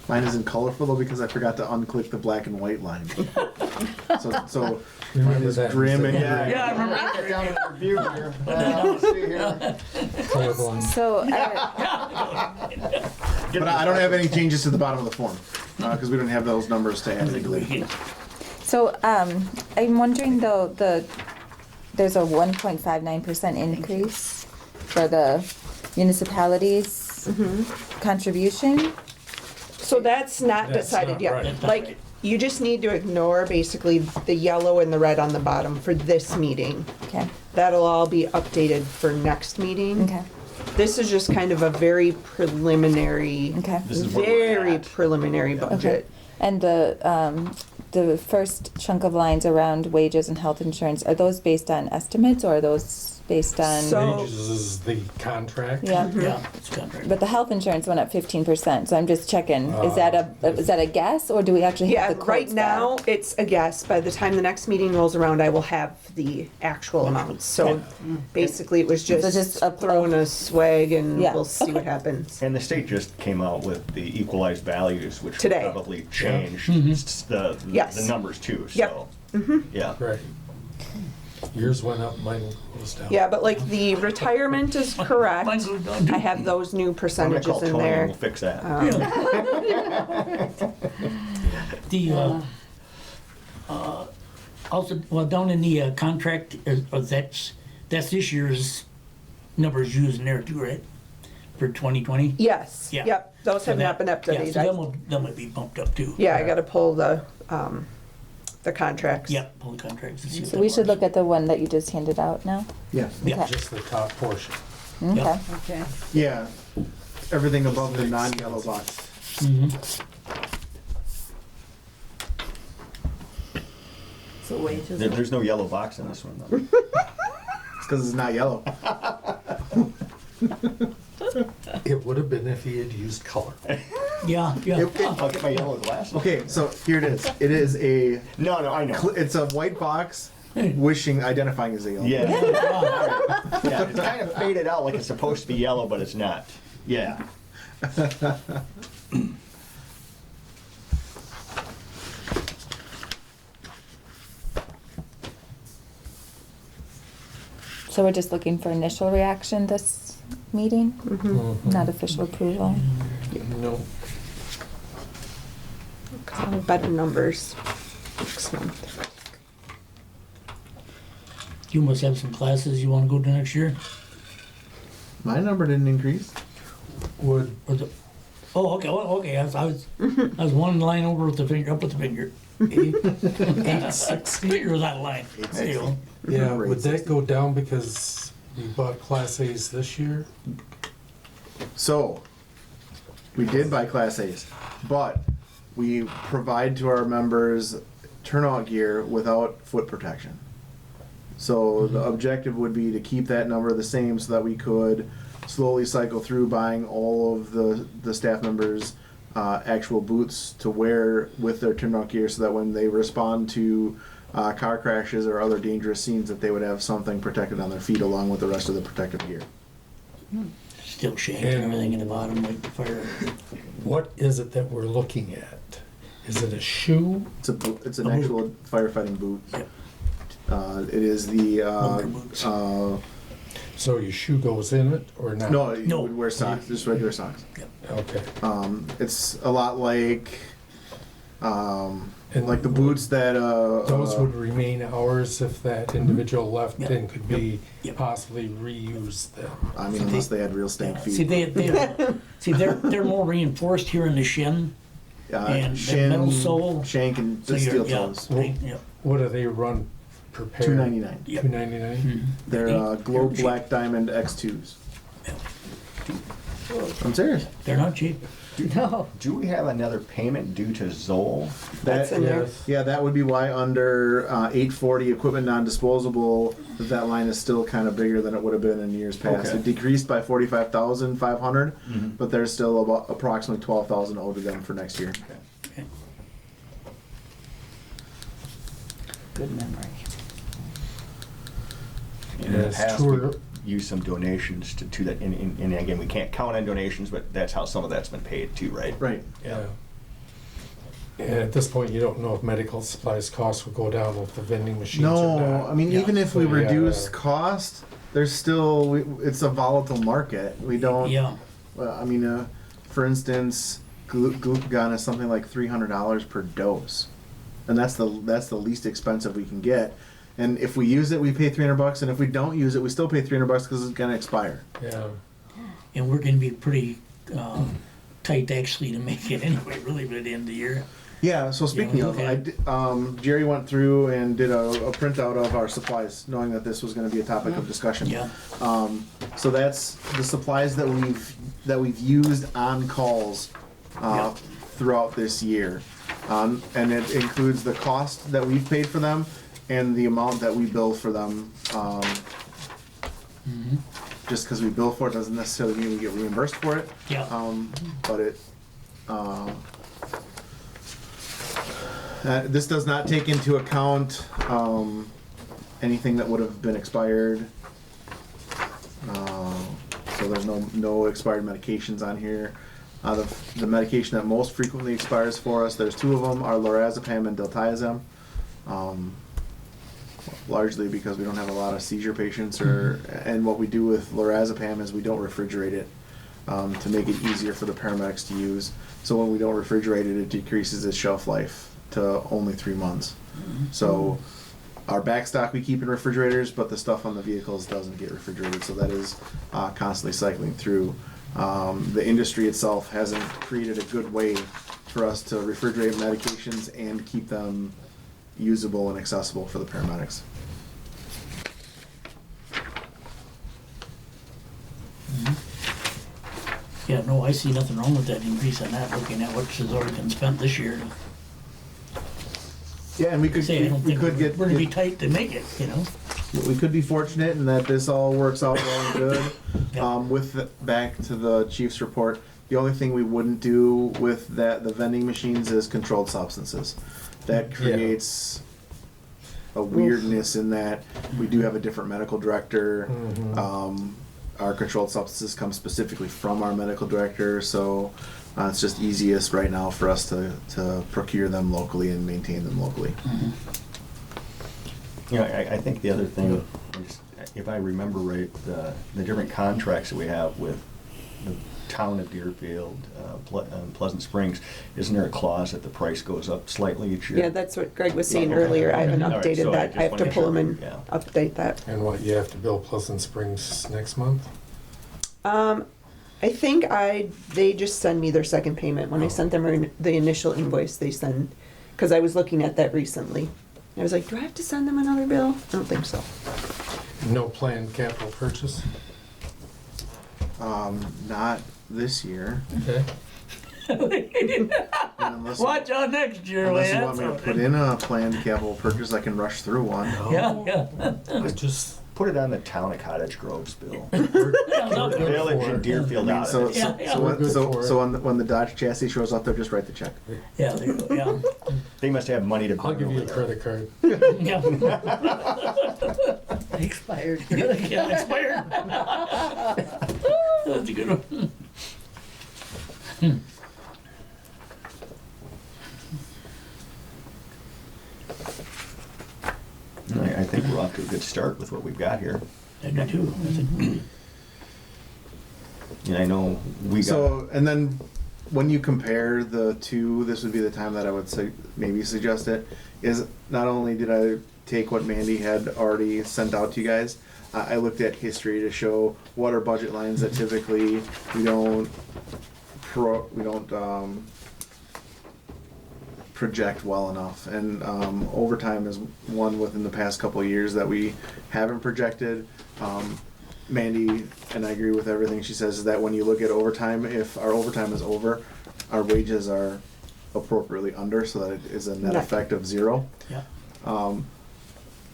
Speaker 6: Mine isn't colorful though because I forgot to unclick the black and white line. so mine
Speaker 5: Remember
Speaker 6: is
Speaker 5: that.
Speaker 6: grim and
Speaker 7: Yeah, I remember.
Speaker 1: Get down in the review here. Let's see here.
Speaker 5: Colorblind.
Speaker 4: So,
Speaker 6: But I don't have any changes to the bottom of the form because we don't have those numbers to add legally.
Speaker 4: I'm wondering though, there's a 1.59% increase for the municipalities' contribution.
Speaker 8: So that's not
Speaker 5: That's
Speaker 8: decided
Speaker 5: not
Speaker 8: yet.
Speaker 5: right.
Speaker 7: That's not
Speaker 8: Like,
Speaker 7: right.
Speaker 8: you just need to ignore basically the yellow and the red on the bottom for this meeting.
Speaker 4: Okay,
Speaker 8: That'll all be updated for next meeting.
Speaker 4: okay,
Speaker 8: This is just kind of a very preliminary,
Speaker 4: okay.
Speaker 1: This is where we're
Speaker 8: very
Speaker 1: at.
Speaker 8: preliminary
Speaker 4: Okay.
Speaker 8: budget.
Speaker 4: And the first chunk of lines around wages and health insurance, are those based on estimates or are those based on?
Speaker 8: So-
Speaker 5: Wages is the contract.
Speaker 4: Yeah,
Speaker 7: Yeah, it's contract.
Speaker 4: but the health insurance went up 15%, so I'm just checking, is that a guess or do we actually
Speaker 8: Yeah,
Speaker 4: have the
Speaker 8: right
Speaker 4: quotes
Speaker 8: now,
Speaker 4: back?
Speaker 8: it's a guess. By the time the next meeting rolls around, I will have the actual amounts. So basically, it was
Speaker 4: So
Speaker 8: just
Speaker 4: just a-
Speaker 8: throwing a swag and
Speaker 4: Yeah,
Speaker 8: we'll see what
Speaker 4: okay.
Speaker 8: happens.
Speaker 1: And the state just came out with the equalized values, which will
Speaker 8: Today.
Speaker 1: probably change the
Speaker 8: Yes.
Speaker 1: numbers too,
Speaker 8: Yep.
Speaker 1: so. Yeah.
Speaker 5: Right. Yours went up, mine was down.
Speaker 8: Yeah, but like the retirement is correct.
Speaker 7: Mine goes down too.
Speaker 8: I have those new
Speaker 1: I'm gonna
Speaker 8: percentages
Speaker 1: call
Speaker 8: in
Speaker 1: Tony and
Speaker 8: there.
Speaker 1: we'll fix that.
Speaker 7: The, also, well, down in the contract, that's this year's numbers used in there too, right? For 2020?
Speaker 8: Yes,
Speaker 7: Yeah.
Speaker 8: yep, those have not been
Speaker 7: Yeah,
Speaker 8: updated.
Speaker 7: so
Speaker 8: I-
Speaker 7: that might be bumped up too.
Speaker 8: Yeah, I gotta pull the contracts.
Speaker 7: Yeah, pull the contracts and see what
Speaker 4: So
Speaker 7: that
Speaker 4: we should
Speaker 7: was.
Speaker 4: look at the one that you just handed out now?
Speaker 6: Yeah.
Speaker 7: Yeah.
Speaker 4: Okay.
Speaker 5: Just the top portion.
Speaker 4: Okay,
Speaker 2: Okay.
Speaker 6: Yeah. Everything above the non-yellow box.
Speaker 2: So wages.
Speaker 1: There's no yellow box in this one, though.
Speaker 6: It's because it's not yellow.
Speaker 5: It would have been if he had used color.
Speaker 7: Yeah, yeah.
Speaker 1: I'll get my yellow glasses.
Speaker 6: Okay, so here it is. It is a.
Speaker 1: No, I know.
Speaker 6: It's a white box, identifying as a yellow.
Speaker 1: Yeah. Yeah, it's kind of faded out like it's supposed to be yellow, but it's not. Yeah.
Speaker 4: so we're just looking for initial reaction this meeting,
Speaker 5: Mhm.
Speaker 4: not official approval?
Speaker 5: No.
Speaker 8: I'll have better numbers next month.
Speaker 7: You must have some classes you wanna go to next year?
Speaker 6: My number didn't increase.
Speaker 5: Would,
Speaker 7: Or the, oh, okay, I was one line over with the finger, up with the finger. 860. Finger was out of line. There you go.
Speaker 5: yeah, would that go down because we bought Class A's this year?
Speaker 6: So, we did buy Class A's, but we provide to our members turnout gear without foot protection. So the objective would be to keep that number the same so that we could slowly cycle through buying all of the staff members actual boots to wear with their turnout gear so that when they respond to car crashes or other dangerous scenes that they would have something protected on their feet along with the rest of the protective gear.
Speaker 7: Still shank and everything in the bottom like the fire.
Speaker 5: What is it that we're looking at? Is it a shoe?
Speaker 6: It's a boot, it's an
Speaker 7: A boot.
Speaker 6: actual firefighting boot.
Speaker 7: Yep.
Speaker 6: It is the
Speaker 7: Bunker boots.
Speaker 5: So your shoe goes in it or not?
Speaker 6: no, you
Speaker 7: No.
Speaker 6: would wear socks, just regular socks.
Speaker 5: Okay.
Speaker 6: It's a lot like
Speaker 5: And
Speaker 6: the boots that
Speaker 5: Those would remain ours if that individual left
Speaker 7: Yep.
Speaker 5: and could be
Speaker 7: Yep.
Speaker 5: possibly reused then.
Speaker 6: I mean, unless they had real stank feet.
Speaker 7: See, they're more reinforced here in the shin. and that
Speaker 6: shin,
Speaker 7: metal sole.
Speaker 6: shank, and
Speaker 7: So
Speaker 6: the
Speaker 7: you're,
Speaker 6: steel
Speaker 7: yeah,
Speaker 6: toes.
Speaker 7: right, yeah.
Speaker 5: What do they run per pair?
Speaker 6: $2.99.
Speaker 7: Yep.
Speaker 5: $2.99?
Speaker 6: They're Globe
Speaker 7: cheap.
Speaker 6: Black Diamond X2s.
Speaker 7: Yeah.
Speaker 6: I'm serious.
Speaker 7: They're not cheap.
Speaker 2: No.
Speaker 1: Do we have another payment due to Zoll?
Speaker 8: That's in there.
Speaker 5: Yes.
Speaker 6: Yeah, that would be why under 840 equipment non-disposable, that line is still kind of bigger than it would have been in years past.
Speaker 1: Okay.
Speaker 6: It decreased by 45,500,
Speaker 1: Mhm.
Speaker 6: but there's still about approximately 12,000 owed to them for next year.
Speaker 7: Okay.
Speaker 2: Good memory.
Speaker 1: In the
Speaker 5: Yes,
Speaker 1: past,
Speaker 5: tour-
Speaker 1: we used some donations to that, and again, we can't count on donations, but that's how some of that's been paid too, right?
Speaker 6: Right.
Speaker 5: Yeah. And at this point, you don't know if medical supplies costs will go down with the vending machines or
Speaker 6: No,
Speaker 5: not.
Speaker 6: I mean,
Speaker 7: Yeah.
Speaker 6: even if we
Speaker 5: So, yeah.
Speaker 6: reduce cost, there's still, it's a volatile market. We don't,
Speaker 7: Yeah.
Speaker 6: I mean, for instance, glucagon is something like $300 per dose. And that's the least expensive we can get. And if we use it, we pay $300, and if we don't use it, we still pay $300 because it's gonna expire.
Speaker 5: Yeah.
Speaker 7: And we're gonna be pretty tight actually to make it anyway, really, by the end of the year.
Speaker 6: Yeah. So speaking of,
Speaker 7: okay.
Speaker 6: Jerry went through and did a printout of our supplies, knowing that this was going to be a topic of discussion.
Speaker 7: Yeah.
Speaker 6: So that's the supplies that we've used on calls
Speaker 7: Yeah.
Speaker 6: throughout this year, and it includes the cost that we've paid for them and the amount that we bill for them. Just because we bill for it doesn't necessarily mean we get reimbursed for it.
Speaker 7: Yeah.
Speaker 6: But it. This does not take into account anything that would have been expired. So there's no expired medications on here. The medication that most frequently expires for us, there's two of them, are lorazepam and diltiazem. Largely because we don't have a lot of seizure patients, and what we do with lorazepam is we don't refrigerate it to make it easier for the paramedics to use. So when we don't refrigerate it, it decreases its shelf life to only 3 months. So our backstock we keep in refrigerators, but the stuff on the vehicles doesn't get refrigerated, so that is constantly cycling through. The industry itself hasn't created a good way for us to refrigerate medications and keep them usable and accessible for the paramedics.
Speaker 7: Yeah, no, I see nothing wrong with that increase on that, looking at what has already been spent this year.
Speaker 6: Yeah, and we could
Speaker 7: Say, I don't
Speaker 6: we
Speaker 7: think
Speaker 6: could
Speaker 7: we're
Speaker 6: get
Speaker 7: gonna be tight to make it, you know?
Speaker 6: we could be fortunate in that this all works out well and good.
Speaker 7: Yeah.
Speaker 6: Back to the chief's report, the only thing we wouldn't do with the vending machines is controlled substances. That creates a weirdness in that we do have a different medical director. Our controlled substances come specifically from our medical director, so it's just easiest right now for us to procure them locally and maintain them locally.
Speaker 1: You know, I think the other thing is, if I remember right, the different contracts that we have with town of Deerfield, Pleasant Springs, isn't there a clause that the price goes up slightly each year?
Speaker 8: Yeah, that's what Greg was saying
Speaker 1: Yeah, okay.
Speaker 8: earlier. I haven't
Speaker 1: All right,
Speaker 8: updated
Speaker 1: so I
Speaker 8: that.
Speaker 1: just
Speaker 8: I have
Speaker 1: wanna
Speaker 8: to
Speaker 1: make
Speaker 8: pull
Speaker 1: sure,
Speaker 8: them and
Speaker 1: yeah.
Speaker 8: update that.
Speaker 5: And what, you have to bill Pleasant Springs next month?
Speaker 8: I think they just send me their second payment. When I sent them the initial invoice, they send, because I was looking at that recently. I was like, do I have to send them another bill? I don't think so.
Speaker 5: No planned capital purchase?
Speaker 6: Not this year.
Speaker 5: Okay.
Speaker 6: Unless,
Speaker 7: Watch out next year,
Speaker 6: unless you
Speaker 7: Lance.
Speaker 6: want me to put in a planned capital purchase, I can rush through one.
Speaker 7: Yeah, yeah.
Speaker 5: I just,
Speaker 1: Put it on the town of Cottage Grove's bill.
Speaker 7: No,
Speaker 1: The village in Deerfield
Speaker 6: I mean,
Speaker 1: out
Speaker 6: so
Speaker 1: of it.
Speaker 7: Yeah, yeah.
Speaker 6: so,
Speaker 5: We're
Speaker 6: when,
Speaker 5: good
Speaker 6: so,
Speaker 5: for it.
Speaker 6: so when the Dodge chassis shows up there, just write the check.
Speaker 7: Yeah, there you go, yeah.
Speaker 1: They must have money to
Speaker 5: I'll
Speaker 1: burn
Speaker 5: give you a
Speaker 1: over there.
Speaker 5: credit card.
Speaker 7: Yeah.
Speaker 2: Expired.
Speaker 7: Yeah, expired. That's a good one.
Speaker 1: I think we're off to a good start with what we've got here.
Speaker 7: I do too.
Speaker 1: And I know we got,
Speaker 6: So, and then when you compare the two, this would be the time that I would say, maybe suggest it, is not only did I take what Mandy had already sent out to you guys, I looked at history to show what are budget lines that typically we don't project well enough. And overtime is one within the past couple of years that we haven't projected. Mandy, and I agree with everything she says, is that when you look at overtime, if our overtime is over, our wages are appropriately under, so that it is a net
Speaker 8: Right.
Speaker 6: effect of 0.
Speaker 7: Yeah.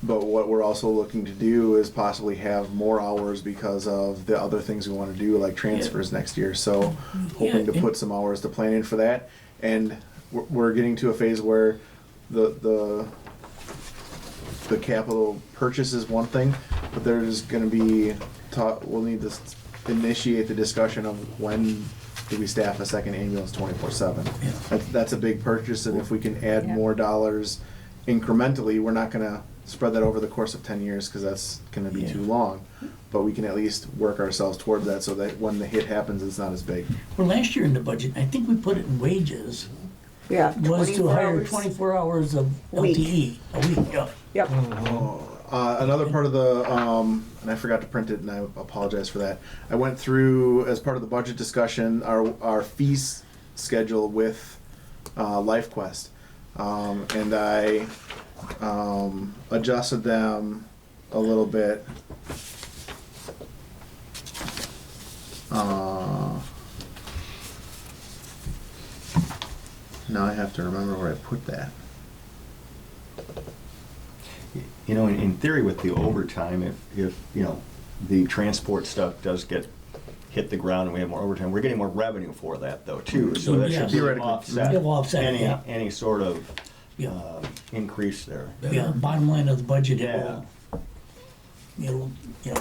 Speaker 6: But what we're also looking to do is possibly have more hours because of the other things we want to do, like transfers next year. So hoping to
Speaker 7: Yeah,
Speaker 6: put some hours to plan in for that. And we're getting to a phase where the capital purchase is one thing, but there's going to be we'll need to initiate the discussion of when do we staff a second ambulance 24/7.
Speaker 7: Yeah.
Speaker 6: That's a big purchase, and if we can add
Speaker 2: Yeah.
Speaker 6: more dollars incrementally, we're not going to spread that over the course of 10 years because that's going to be
Speaker 7: Yeah.
Speaker 6: too long. But we can at least work ourselves toward that so that when the hit happens, it's not as big.
Speaker 7: Well, last year in the budget, I think we put it in wages,
Speaker 8: Yeah,
Speaker 7: was to
Speaker 8: 24
Speaker 7: hire
Speaker 8: hours.
Speaker 7: 24 hours of
Speaker 8: Week.
Speaker 7: LTE a week, yeah.
Speaker 8: Yep.
Speaker 6: Another part of the, and I forgot to print it, and I apologize for that. I went through, as part of the budget discussion, our fees schedule with LifeQuest. And I adjusted them a little bit. Now I have to remember where I put that.
Speaker 1: you know, in theory with the overtime, if, you know, the transport stuff does hit the ground and we have more overtime, we're getting more revenue for that though too. So that
Speaker 7: Yeah.
Speaker 1: should really
Speaker 6: Theoretically.
Speaker 1: offset
Speaker 7: It'll offset it, yeah.
Speaker 1: any sort of
Speaker 7: Yeah.
Speaker 1: increase there.
Speaker 7: Yeah, bottom line of the budget,
Speaker 1: Yeah.
Speaker 7: it'll,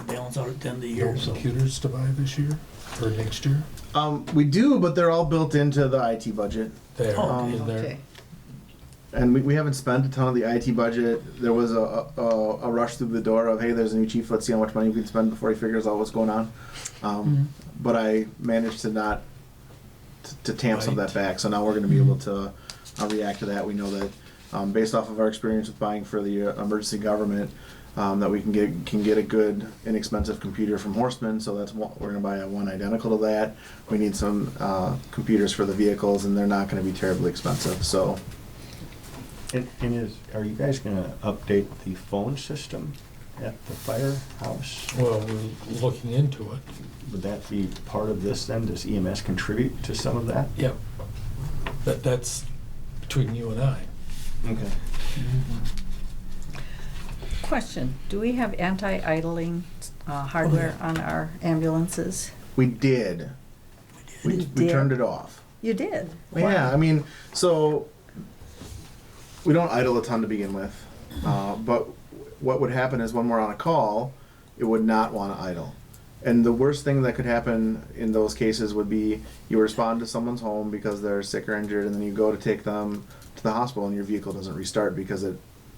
Speaker 7: balance out at the end of the
Speaker 5: No
Speaker 7: year, so.
Speaker 5: computers to buy this year or next year?
Speaker 6: We do, but they're all built into the IT budget.
Speaker 5: There,
Speaker 7: Oh,
Speaker 5: in there.
Speaker 2: Okay.
Speaker 6: And we haven't spent a ton of the IT budget. There was a rush through the door of, hey, there's a new chief, let's see how much money we can spend before he figures out what's going on. But I managed to not to tamp some of that back. So now we're going to be able to react to that. We know that based off of our experience with buying for the emergency government, that we can get a good inexpensive computer from Horseman. So that's we're going to buy one identical to that. We need some computers for the vehicles, and they're not going to be terribly expensive. So.
Speaker 1: Are you guys gonna update the phone system at the firehouse?
Speaker 5: Well, we're looking into it.
Speaker 1: Would that be part of this then? Does EMS contribute to some of that?
Speaker 5: Yep. That's between you and I.
Speaker 1: Okay.
Speaker 2: Question, do we have anti-idling hardware on our ambulances?
Speaker 6: We did. We
Speaker 2: did?
Speaker 6: turned it off.
Speaker 2: You did?
Speaker 6: Yeah, I mean, so we don't idle a ton to begin with, but what would happen is when we're on a call, it would not want to idle. And the worst thing that could happen in those cases would be you respond to someone's home because they're sick or injured, and then you go to take them to the hospital and your vehicle doesn't restart because it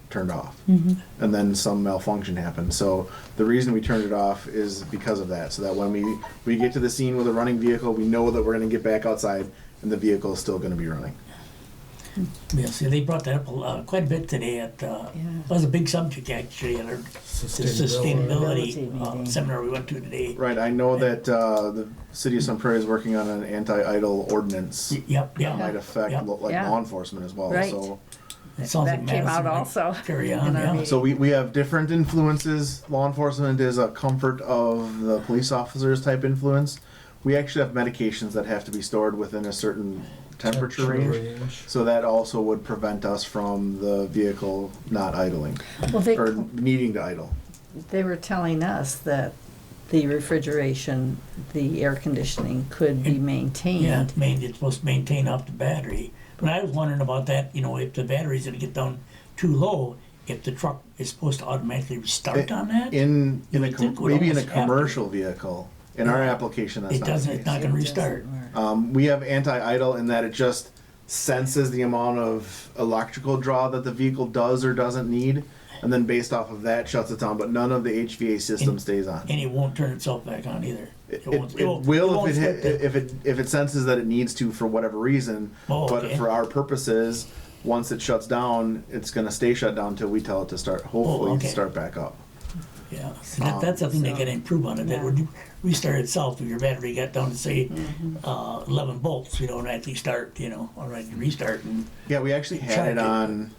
Speaker 6: turned off.
Speaker 4: Mm-hmm.
Speaker 6: And then some malfunction happened. So the reason we turned it off is because of that. So that when we get to the scene with a running vehicle, we know that we're going to get back outside and the vehicle is still going to be running.
Speaker 7: Yeah, see, they brought that up quite a bit today at, it was a big subject actually at our sustainability
Speaker 2: Meeting.
Speaker 7: seminar we went to today.
Speaker 6: Right. I know that the city of Sun Prairie is working on an anti-idle ordinance
Speaker 7: Yep,
Speaker 6: that
Speaker 7: yeah.
Speaker 6: might affect
Speaker 7: Yep.
Speaker 2: Yeah.
Speaker 6: law enforcement as well.
Speaker 2: Right.
Speaker 6: So.
Speaker 7: It sounds like
Speaker 2: That came out
Speaker 7: Madison might
Speaker 2: also
Speaker 7: Carry
Speaker 2: in
Speaker 7: on,
Speaker 2: our
Speaker 7: yeah.
Speaker 2: meeting.
Speaker 6: So we have different influences. Law enforcement is a comfort of the police officers type influence. We actually have medications that have to be stored within a certain temperature range. So that also would prevent us from the vehicle not idling
Speaker 2: Well, they,
Speaker 6: or needing to idle.
Speaker 2: they were telling us that the refrigeration, the air conditioning could be
Speaker 7: Yeah,
Speaker 2: maintained.
Speaker 7: it's supposed to maintain up the battery. But I was wondering about that, if the battery's gonna get down too low, if the truck is supposed to automatically restart on that?
Speaker 6: In a
Speaker 7: would think it would
Speaker 6: maybe in a
Speaker 7: almost have to.
Speaker 6: commercial vehicle. In our
Speaker 7: Yeah.
Speaker 6: application, that's
Speaker 7: It
Speaker 6: not
Speaker 7: doesn't,
Speaker 6: the
Speaker 7: it's
Speaker 6: case.
Speaker 7: not gonna restart.
Speaker 6: We have anti-idle in that it just senses the amount of electrical draw that the vehicle does or doesn't need, and then based off of that shuts it down. But none of the HVA system
Speaker 7: And-
Speaker 6: stays on.
Speaker 7: And it won't turn itself back on either.
Speaker 6: It
Speaker 7: won't-
Speaker 6: will
Speaker 7: won't
Speaker 6: if
Speaker 7: start
Speaker 6: if it senses that it needs to for whatever reason.
Speaker 7: Oh,
Speaker 6: But
Speaker 7: okay.
Speaker 6: for our purposes, once it shuts down, it's going to stay shut down until we tell it to start. Hopefully,
Speaker 7: okay.
Speaker 6: start back up.
Speaker 7: Yeah, so that's something they gotta improve on it, that would restart itself if your battery got down to say, 11 volts, and actually start, already restart and,
Speaker 6: Yeah, we actually had
Speaker 7: Charge
Speaker 6: it
Speaker 7: it.
Speaker 6: on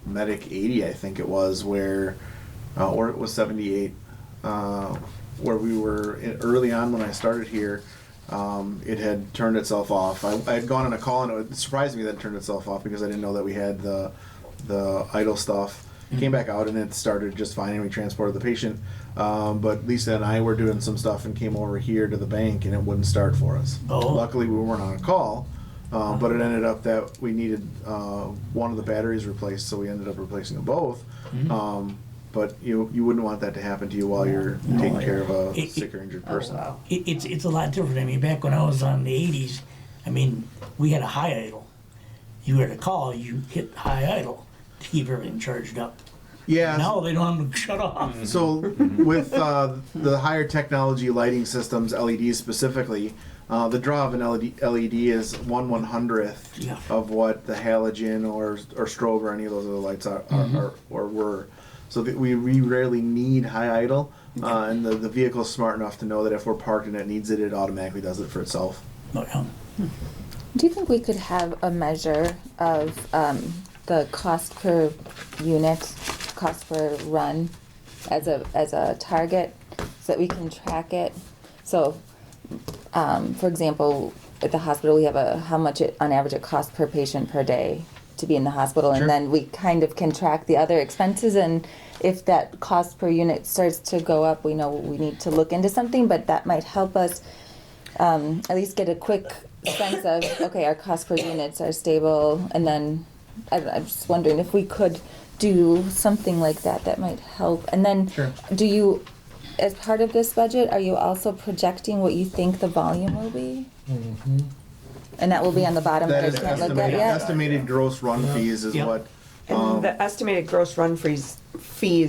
Speaker 6: Medic 80, I think it was, where, or it was 78, where we were early on when I started here. It had turned itself off. I had gone on a call and it surprised me that it turned itself off because I didn't know that we had the idle stuff. Came back out and it started just fine and we transported the patient. But Lisa and I were doing some stuff and came over here to the bank and it wouldn't start for us.
Speaker 7: Oh.
Speaker 6: Luckily we weren't on a call, but it ended up that we needed one of the batteries replaced, so we ended up replacing them both. But you wouldn't want that to happen to you while you're taking care of a
Speaker 7: It-
Speaker 6: sick or injured
Speaker 2: Oh,
Speaker 6: person.
Speaker 2: wow.
Speaker 7: it's a lot different. I mean, back when I was on the 80s, we had a high idle. You had a call, you hit high idle to keep everything charged up.
Speaker 6: Yeah.
Speaker 7: Now they don't have them shut off.
Speaker 6: So with the higher technology lighting systems, LEDs specifically, the draw of an LED is 1/100th
Speaker 7: Yeah.
Speaker 6: of what the halogen or strobe or any of those other lights are or were. So that we rarely need high idle, and the vehicle's smart enough to know that if we're parked and it needs it, it automatically does it for itself.
Speaker 7: But,
Speaker 4: Do you think we could have a measure of the cost per unit, cost per run, as a target, so that we can track it? So, for example, at the hospital, we have how much on average it costs per patient per day to be in the hospital,
Speaker 6: Sure.
Speaker 4: and then we kind of can track the other expenses, and if that cost per unit starts to go up, we know we need to look into something, but that might help us at least get a quick sense of, okay, our cost per units are stable, and then I'm just wondering if we could do something like that, that might help. And then,
Speaker 6: Sure.
Speaker 4: do you, as part of this budget, are you also projecting what you think the volume will be?
Speaker 5: Mm-hmm.
Speaker 4: And that will be on the bottom
Speaker 6: That
Speaker 4: that
Speaker 6: is
Speaker 4: I can't look at
Speaker 6: estimated,
Speaker 4: yet?
Speaker 6: estimated gross run fees is
Speaker 7: Yep.
Speaker 6: what.
Speaker 8: And the estimated gross run fees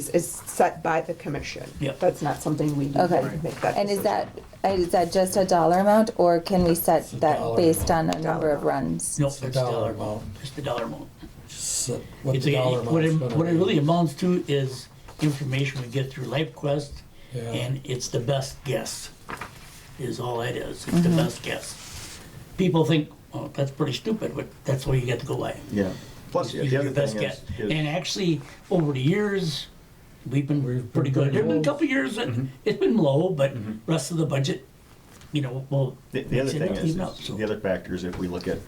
Speaker 8: is set by the commission.
Speaker 7: Yep.
Speaker 8: That's not something we do.
Speaker 4: Okay.
Speaker 8: We make that
Speaker 4: And is
Speaker 8: decision.
Speaker 4: that just a dollar amount, or can we set
Speaker 5: It's a
Speaker 4: that
Speaker 5: dollar
Speaker 4: based on a
Speaker 8: amount.
Speaker 4: number of runs?
Speaker 7: no,
Speaker 5: It's
Speaker 7: it's
Speaker 5: a
Speaker 7: the
Speaker 5: dollar
Speaker 7: dollar
Speaker 5: amount.
Speaker 7: amount. It's the dollar amount.
Speaker 5: So what
Speaker 7: It's
Speaker 5: the
Speaker 7: a,
Speaker 5: dollar
Speaker 7: what
Speaker 5: amount's
Speaker 7: it
Speaker 5: gonna be.
Speaker 7: really amounts to is information we get through LifeQuest,
Speaker 5: Yeah.
Speaker 7: and it's the best guess, is all that is. It's the best guess. People think, oh, that's pretty stupid, but that's what you get to go by.
Speaker 1: Yeah. Plus,
Speaker 7: It's
Speaker 1: the other
Speaker 7: your best
Speaker 1: thing
Speaker 7: guess.
Speaker 1: is
Speaker 7: And actually, over the years, we've been
Speaker 5: We've been
Speaker 7: pretty good.
Speaker 5: pretty
Speaker 7: There've been a
Speaker 5: low.
Speaker 7: couple years that it's been low, but rest of the budget, well,
Speaker 1: the other
Speaker 7: makes it
Speaker 1: thing is,
Speaker 7: even up, so.
Speaker 1: the other factor is if we look at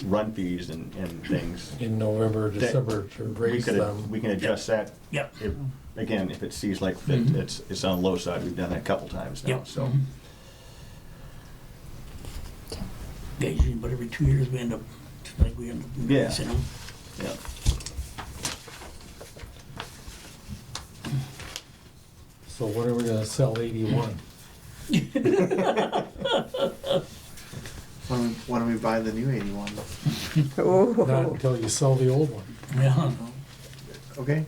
Speaker 1: run fees and things,
Speaker 5: In November,
Speaker 1: that
Speaker 5: December to raise them.
Speaker 1: we can adjust that.
Speaker 7: Yep.
Speaker 1: If, again, if it sees like that it's on the low side, we've done that a couple times now,
Speaker 7: Yep.
Speaker 1: so.
Speaker 7: Yeah, usually, but every 2 years we end up
Speaker 1: Yeah.
Speaker 7: increasing them.
Speaker 1: Yeah.
Speaker 5: So when are we gonna sell 81?
Speaker 6: When do we buy the new 81?
Speaker 5: Not until you sell the old one.
Speaker 7: Yeah,
Speaker 6: Okay,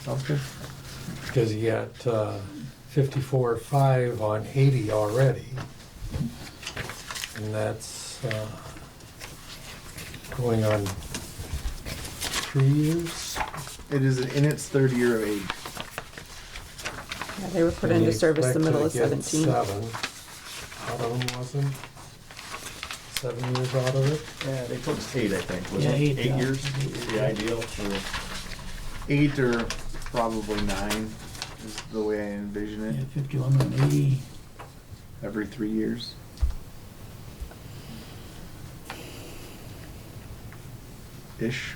Speaker 6: sounds good.
Speaker 5: Because you got 54.5 on 80 already. And that's going on 3 years.
Speaker 6: It is in its third year of age.
Speaker 8: Yeah, they were put
Speaker 5: And
Speaker 8: into
Speaker 5: you
Speaker 8: service the
Speaker 5: expect
Speaker 8: middle
Speaker 5: to
Speaker 8: of
Speaker 5: get
Speaker 8: 17.
Speaker 5: 7 out of them, wasn't? 7 years out of it.
Speaker 1: Yeah, they told us 8, I think, was
Speaker 7: Yeah,
Speaker 1: it?
Speaker 7: 8,
Speaker 1: 8
Speaker 7: yeah.
Speaker 1: years is the ideal for,
Speaker 6: 8 or probably 9 is the way I envision it.
Speaker 7: Yeah, 51 and 80.
Speaker 6: Every 3 years. Ish.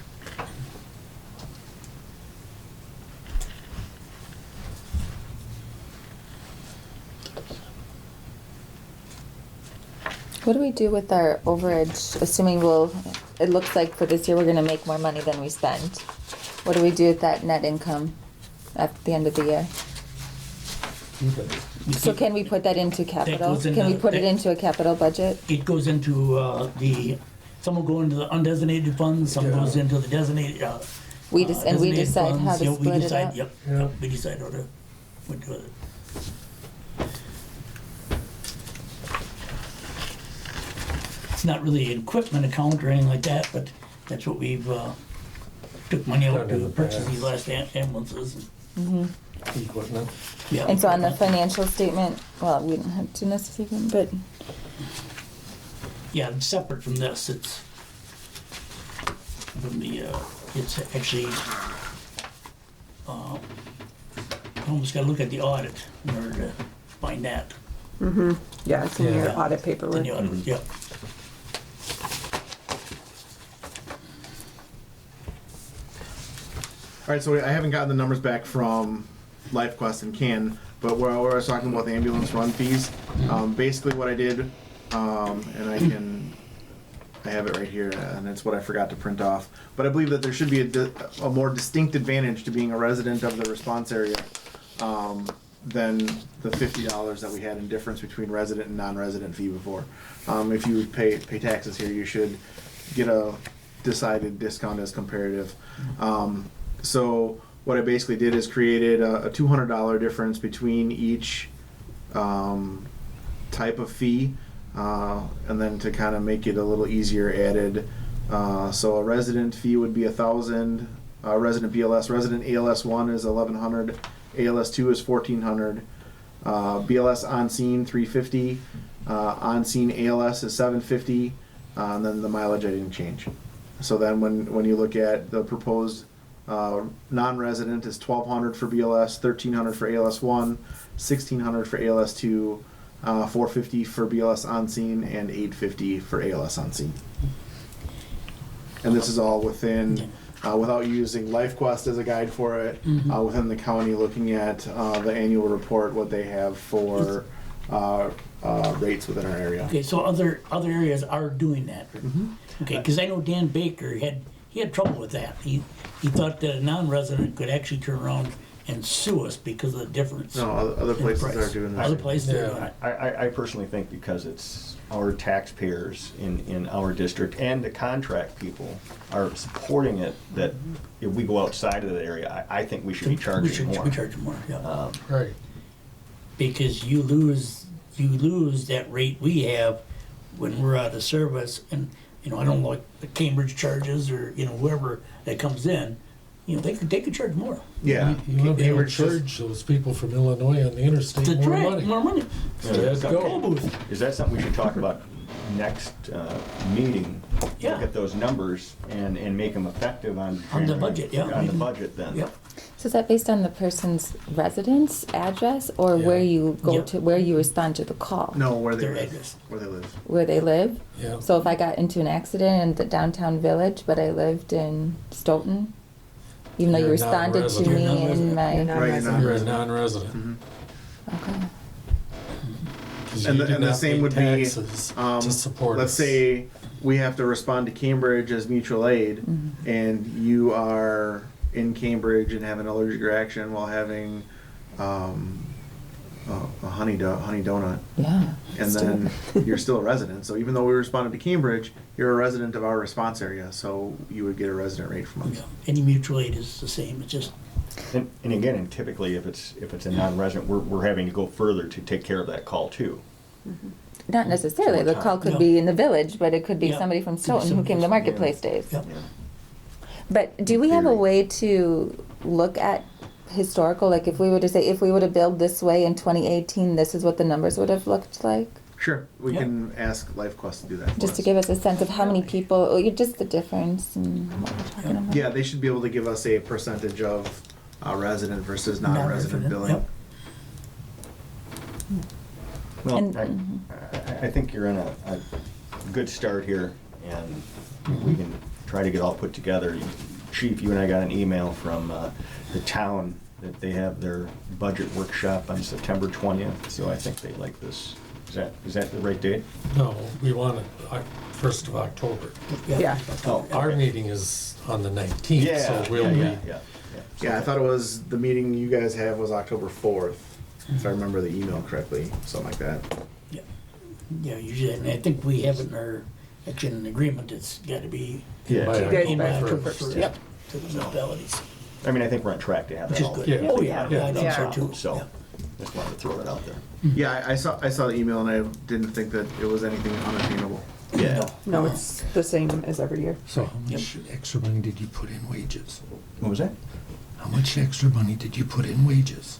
Speaker 4: What do we do with our overage, assuming it looks like for this year we're gonna make more money than we spend? What do we do with that net income at the end of the year?
Speaker 5: Keep it.
Speaker 4: So can we put that into capital?
Speaker 7: goes in
Speaker 4: Can we
Speaker 7: the-
Speaker 4: put it
Speaker 7: that-
Speaker 4: into a capital budget?
Speaker 7: It goes into some will go into the undesignated funds, some
Speaker 5: Yeah.
Speaker 7: goes into the designated.
Speaker 4: We decide
Speaker 7: designated
Speaker 4: how
Speaker 7: funds.
Speaker 4: to
Speaker 7: Yeah, we
Speaker 4: split it
Speaker 7: decide,
Speaker 4: up?
Speaker 7: Yep,
Speaker 5: Yeah.
Speaker 7: yep, we decide how to, what to do with it. It's not really an equipment account or anything like that, but that's what we've, took money out
Speaker 5: Done in
Speaker 7: to
Speaker 5: the
Speaker 7: purchase
Speaker 5: past.
Speaker 7: these last ambulances.
Speaker 5: Equipment.
Speaker 7: Yeah,
Speaker 4: And so on the
Speaker 7: equipment.
Speaker 4: financial statement, well, we don't have to necessarily, but
Speaker 7: Yeah, it's separate from this, it's from the, it's actually, you almost gotta look at the audit in order to find that.
Speaker 8: Yeah, it's in your
Speaker 7: Yeah.
Speaker 8: audit
Speaker 7: It's
Speaker 8: paperwork.
Speaker 7: in the audit, yep.
Speaker 6: All right, so I haven't gotten the numbers back from LifeQuest and Ken, but where I was talking about the ambulance run fees, basically what I did, and I have it right here, and it's what I forgot to print off. But I believe that there should be a more distinct advantage to being a resident of the response area than the $50 that we had in difference between resident and non-resident fee before. If you pay taxes here, you should get a decided discount as comparative. So what I basically did is created a $200 difference between each type of fee, and then to kind of make it a little easier, added so a resident fee would be $1,000. Resident BLS, resident ALS 1 is $1,100. ALS 2 is $1,400. BLS on scene $350. On scene ALS is $750. And then the mileage I didn't change. So then when you look at the proposed non-resident is $1,200 for BLS, $1,300 for ALS 1, $1,600 for ALS 2, $450 for BLS on scene, and $850 for ALS on scene. And this is all within, without using LifeQuest as a guide for it, within the county, looking at the annual report, what they have for rates within our area.
Speaker 7: Okay, so other areas are doing that. Okay, because I know Dan Baker he had trouble with that. He thought that a non-resident could actually turn around and sue us because of the difference.
Speaker 6: No, other
Speaker 7: in
Speaker 6: places
Speaker 7: price.
Speaker 6: are doing that.
Speaker 7: Other places are
Speaker 5: Yeah.
Speaker 7: doing it.
Speaker 1: I personally think because it's our taxpayers in our district and the contract people are supporting it, that if we go outside of that area, I think we should be charging more.
Speaker 7: We charge more, yeah.
Speaker 5: Right.
Speaker 7: Because you lose that rate we have when we're out of service, and I don't know, like the Cambridge charges or whoever that comes in, they could charge more.
Speaker 6: Yeah.
Speaker 5: You want to be able to
Speaker 6: Cambridge just-
Speaker 5: charge those people from Illinois on the interstate
Speaker 7: To
Speaker 5: more
Speaker 7: drag
Speaker 5: money.
Speaker 7: more money.
Speaker 1: Yeah,
Speaker 5: Let's
Speaker 1: that's
Speaker 5: go.
Speaker 7: Toll booth.
Speaker 1: Is that something we should talk about next meeting?
Speaker 7: Yeah.
Speaker 1: Look at those numbers and make them effective on.
Speaker 7: On the budget, yeah.
Speaker 1: On the budget then.
Speaker 7: Yep.
Speaker 4: so is that based on the person's residence address or
Speaker 5: Yeah.
Speaker 4: where you go
Speaker 7: Yeah.
Speaker 4: to, where you respond to the call?
Speaker 6: No, where they
Speaker 7: Their
Speaker 6: live.
Speaker 7: address.
Speaker 6: Where they live.
Speaker 4: Where they live?
Speaker 5: Yeah.
Speaker 4: So if I got into an accident in the downtown village, but I lived in Stoughton, even though you
Speaker 5: You're
Speaker 4: responded to
Speaker 5: non-resident.
Speaker 4: me
Speaker 7: You're
Speaker 4: in
Speaker 7: non-resident.
Speaker 4: my,
Speaker 8: You're not-
Speaker 6: Right,
Speaker 8: Non-resident.
Speaker 5: You're a non-resident.
Speaker 4: okay.
Speaker 5: 'Cause
Speaker 6: And
Speaker 5: you
Speaker 6: the-
Speaker 5: do
Speaker 6: and the
Speaker 5: not
Speaker 6: same
Speaker 5: pay
Speaker 6: would be,
Speaker 5: taxes
Speaker 6: to
Speaker 5: to support
Speaker 6: let's
Speaker 5: us.
Speaker 6: say we have to respond to Cambridge as mutual aid, and you are in Cambridge and have an allergic reaction while having a honey donut.
Speaker 4: Yeah.
Speaker 6: And then you're still a resident. So even though we responded to Cambridge, you're a resident of our response area, so you would get a resident rate from us.
Speaker 7: Yeah, any mutual aid is the same, it's just,
Speaker 1: And again, and typically if it's a non-resident, we're having to go further to take care of that call too.
Speaker 4: Not necessarily. The call could
Speaker 7: No.
Speaker 4: be in the village, but it could be
Speaker 7: Yeah.
Speaker 4: somebody from
Speaker 7: Could be
Speaker 4: Stoughton who
Speaker 7: somebody
Speaker 4: came to
Speaker 7: from-
Speaker 4: Marketplace Days.
Speaker 7: yep.
Speaker 4: But do we have a
Speaker 1: Theory.
Speaker 4: way to look at historical, like if we were to say, if we would have billed this way in 2018, this is what the numbers would have looked like?
Speaker 6: Sure, we
Speaker 7: Yeah.
Speaker 6: can ask LifeQuest to do that for
Speaker 4: Just to
Speaker 6: us.
Speaker 4: give us a sense of how many people, or just the difference and what we're talking about.
Speaker 6: Yeah, they should be able to give us a percentage of resident versus non-resident
Speaker 7: Non-resident,
Speaker 6: billing.
Speaker 7: yep.
Speaker 1: Well,
Speaker 4: And-
Speaker 1: I think you're in a good start here, and we can try to get all put together. Chief, you and I got an email from the town that they have their budget workshop on September 20th, so I think they like this. Is that the right date?
Speaker 5: No, we want it 1st of October.
Speaker 8: Yeah.
Speaker 1: Oh,
Speaker 5: Our
Speaker 1: okay.
Speaker 5: meeting is on the 19th,
Speaker 1: Yeah,
Speaker 5: so we'll
Speaker 1: yeah,
Speaker 5: be,
Speaker 1: yeah.
Speaker 6: Yeah, I thought it was, the meeting you guys have was October 4th, if I remember the email correctly, something like that.
Speaker 7: Yeah, usually, and I think we have it in our, actually in an agreement, it's gotta be
Speaker 1: Yeah.
Speaker 5: By
Speaker 8: You guys
Speaker 7: in by
Speaker 8: by
Speaker 7: October
Speaker 8: October
Speaker 7: 1st.
Speaker 8: Yep.
Speaker 7: To the municipalities,
Speaker 1: I mean, I think we're on track to have
Speaker 7: which
Speaker 1: that
Speaker 7: is
Speaker 1: all.
Speaker 7: good.
Speaker 5: Yeah.
Speaker 7: Oh, yeah,
Speaker 5: Yeah.
Speaker 7: I think so too.
Speaker 1: So,
Speaker 7: Yeah.
Speaker 1: just wanted to throw that out there.
Speaker 6: Yeah, I saw the email and I didn't think that it was anything unattainable.
Speaker 1: Yeah.
Speaker 8: No, it's the same as every year.
Speaker 9: So how much extra money did you put in wages?
Speaker 1: What was that?
Speaker 9: How much extra money did you put in wages?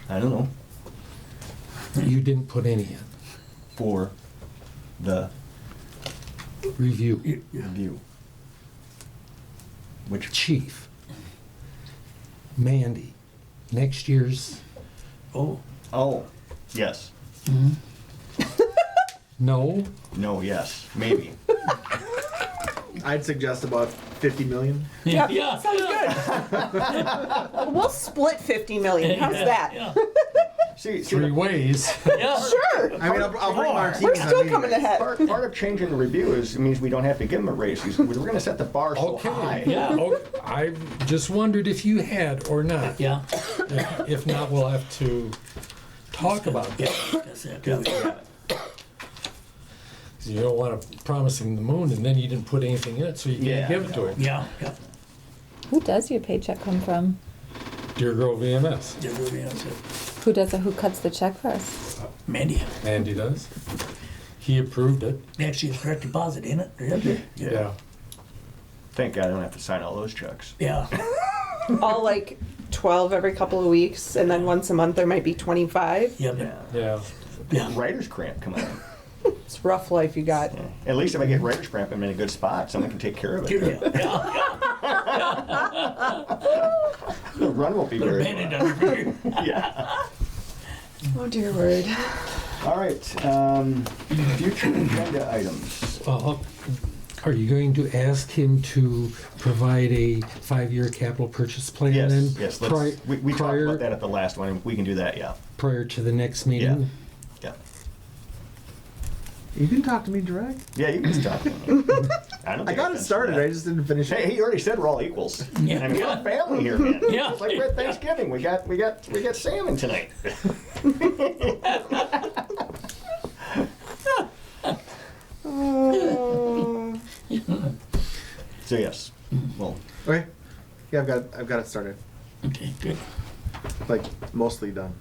Speaker 1: I don't know.
Speaker 9: You didn't put any in.
Speaker 1: For the
Speaker 9: Review.
Speaker 1: review. Which,
Speaker 9: Chief. Mandy. Next year's,
Speaker 7: Oh,
Speaker 1: oh, yes.
Speaker 9: no?
Speaker 1: No, yes, maybe.
Speaker 6: I'd suggest about 50 million.
Speaker 7: yeah,
Speaker 8: Yep,
Speaker 7: yeah.
Speaker 8: sounds good. We'll split 50 million. How's
Speaker 7: Yeah,
Speaker 8: that?
Speaker 7: yeah.
Speaker 1: See,
Speaker 9: 3 ways.
Speaker 7: Yeah.
Speaker 8: Sure.
Speaker 6: I mean, I'll bring martinis
Speaker 8: We're
Speaker 6: on
Speaker 8: still
Speaker 6: meeting
Speaker 8: coming
Speaker 6: nights.
Speaker 8: ahead.
Speaker 1: part of changing the review is, it means we don't have to give them a raise. We're gonna set the bar so
Speaker 9: Okay.
Speaker 1: high.
Speaker 7: Yeah.
Speaker 9: Oh, I just wondered if you had or not.
Speaker 7: Yeah.
Speaker 9: If not, we'll have to talk about
Speaker 7: Yeah,
Speaker 9: that.
Speaker 7: that's it.
Speaker 1: Yeah.
Speaker 9: 'Cause you don't want to promise him the moon and then you didn't put anything in it, so you
Speaker 1: Yeah.
Speaker 9: can't give it to him.
Speaker 7: Yeah, yeah.
Speaker 4: Who does your paycheck come from?
Speaker 9: Dear Grove EMS.
Speaker 7: Yeah, really, that's it.
Speaker 4: Who does it? Who cuts the check for us?
Speaker 7: Mandy,
Speaker 9: Andy does. He approved it.
Speaker 7: actually, it's direct deposit, ain't it? Yeah.
Speaker 9: Yeah.
Speaker 1: Thank God I don't have to sign all those checks.
Speaker 7: Yeah.
Speaker 8: All like 12 every couple of weeks, and then once a month there might be 25.
Speaker 7: Yeah,
Speaker 1: Yeah.
Speaker 9: Yeah.
Speaker 7: yeah.
Speaker 1: Writer's cramp come on.
Speaker 8: It's rough life you got.
Speaker 1: Yeah. At least if I get writer's cramp, I'm in a good spot. Someone can take care of
Speaker 7: Yeah,
Speaker 1: it.
Speaker 7: yeah.
Speaker 1: The run won't be
Speaker 7: Little
Speaker 1: very
Speaker 7: bandit
Speaker 1: long.
Speaker 7: under here.
Speaker 1: Yeah.
Speaker 8: Oh dear word.
Speaker 1: All right. Future agenda items.
Speaker 9: Are you going to ask him to provide a 5-year capital purchase plan
Speaker 1: Yes.
Speaker 9: then?
Speaker 1: Yes.
Speaker 9: pri-
Speaker 1: We talked
Speaker 9: prior-
Speaker 1: about that at the last one, and we can do that. Yeah.
Speaker 9: Prior to the next meeting?
Speaker 1: Yeah.
Speaker 6: You can talk to me direct.
Speaker 1: Yeah. You can just talk. I
Speaker 6: I got it started, I just didn't finish
Speaker 1: Hey,
Speaker 6: it.
Speaker 1: he already said we're all equals.
Speaker 7: Yeah.
Speaker 1: I mean, we're a family here, man.
Speaker 7: Yeah.
Speaker 1: It's like we're at Thanksgiving. We got salmon tonight. So yes. Well,
Speaker 6: Okay. Yeah, I've got it started.
Speaker 7: Okay, good.
Speaker 6: Like mostly done.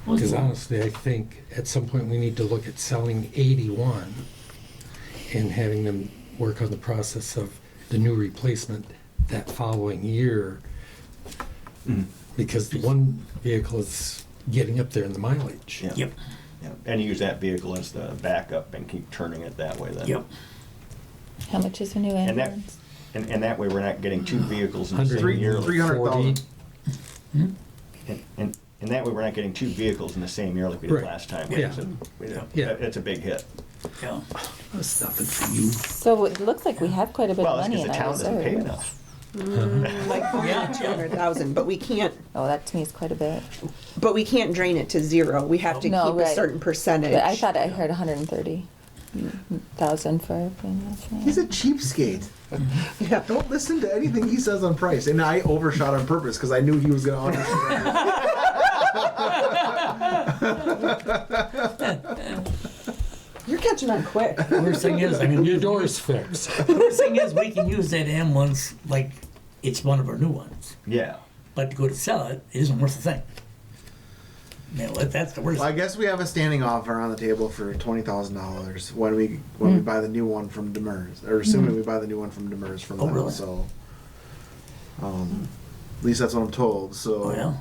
Speaker 9: Because honestly, I think at some point we need to look at selling 81 and having them work on the process of the new replacement that following year. Because the one vehicle is getting up there in the mileage.
Speaker 1: yeah.
Speaker 7: Yep,
Speaker 1: Yeah. And use that vehicle as the backup and keep turning it that way then.
Speaker 7: yep.
Speaker 4: How much is a new
Speaker 1: And that,
Speaker 4: ambulance?
Speaker 1: and that way we're not getting two vehicles in the same
Speaker 9: 140.
Speaker 1: year.
Speaker 6: 300,000.
Speaker 1: And that way we're not getting two vehicles in the same year like we did
Speaker 9: Right.
Speaker 1: last time.
Speaker 9: Yeah. Yeah.
Speaker 1: It's a big hit.
Speaker 7: Yeah.
Speaker 9: That's nothing for you.
Speaker 4: So it looks like we have quite a bit
Speaker 1: Well,
Speaker 4: of
Speaker 1: that's
Speaker 4: money
Speaker 1: because
Speaker 4: in
Speaker 1: the
Speaker 4: our
Speaker 1: town doesn't pay
Speaker 4: reserve.
Speaker 1: enough.
Speaker 8: Like
Speaker 7: Yeah.
Speaker 8: 200,000, but we can't.
Speaker 4: Oh, that to me is quite a bit.
Speaker 8: But we can't drain it to zero. We have to
Speaker 4: No,
Speaker 8: keep a
Speaker 4: right.
Speaker 8: certain percentage.
Speaker 4: But I thought I heard 130. 1,000 for everything else. right?
Speaker 6: He's a cheapskate. Yeah, don't listen to anything he says on price. And I overshot on purpose because I knew he was going to undershoot.
Speaker 8: You're catching on quick.
Speaker 7: The worst thing is, I mean,
Speaker 9: Your door's fixed.
Speaker 7: the worst thing is we can use that M once like it's one of our new ones.
Speaker 1: Yeah.
Speaker 7: But to go to sell it, it isn't worth a thing. Yeah, that's the worst.
Speaker 6: Well, I guess we have a standing offer on the table for $20,000 when we buy the new one from Demers, or assuming we buy the new one from Demers from
Speaker 7: Oh,
Speaker 6: them.
Speaker 7: really?
Speaker 6: So, at least that's what I'm told. So,
Speaker 7: Oh, yeah.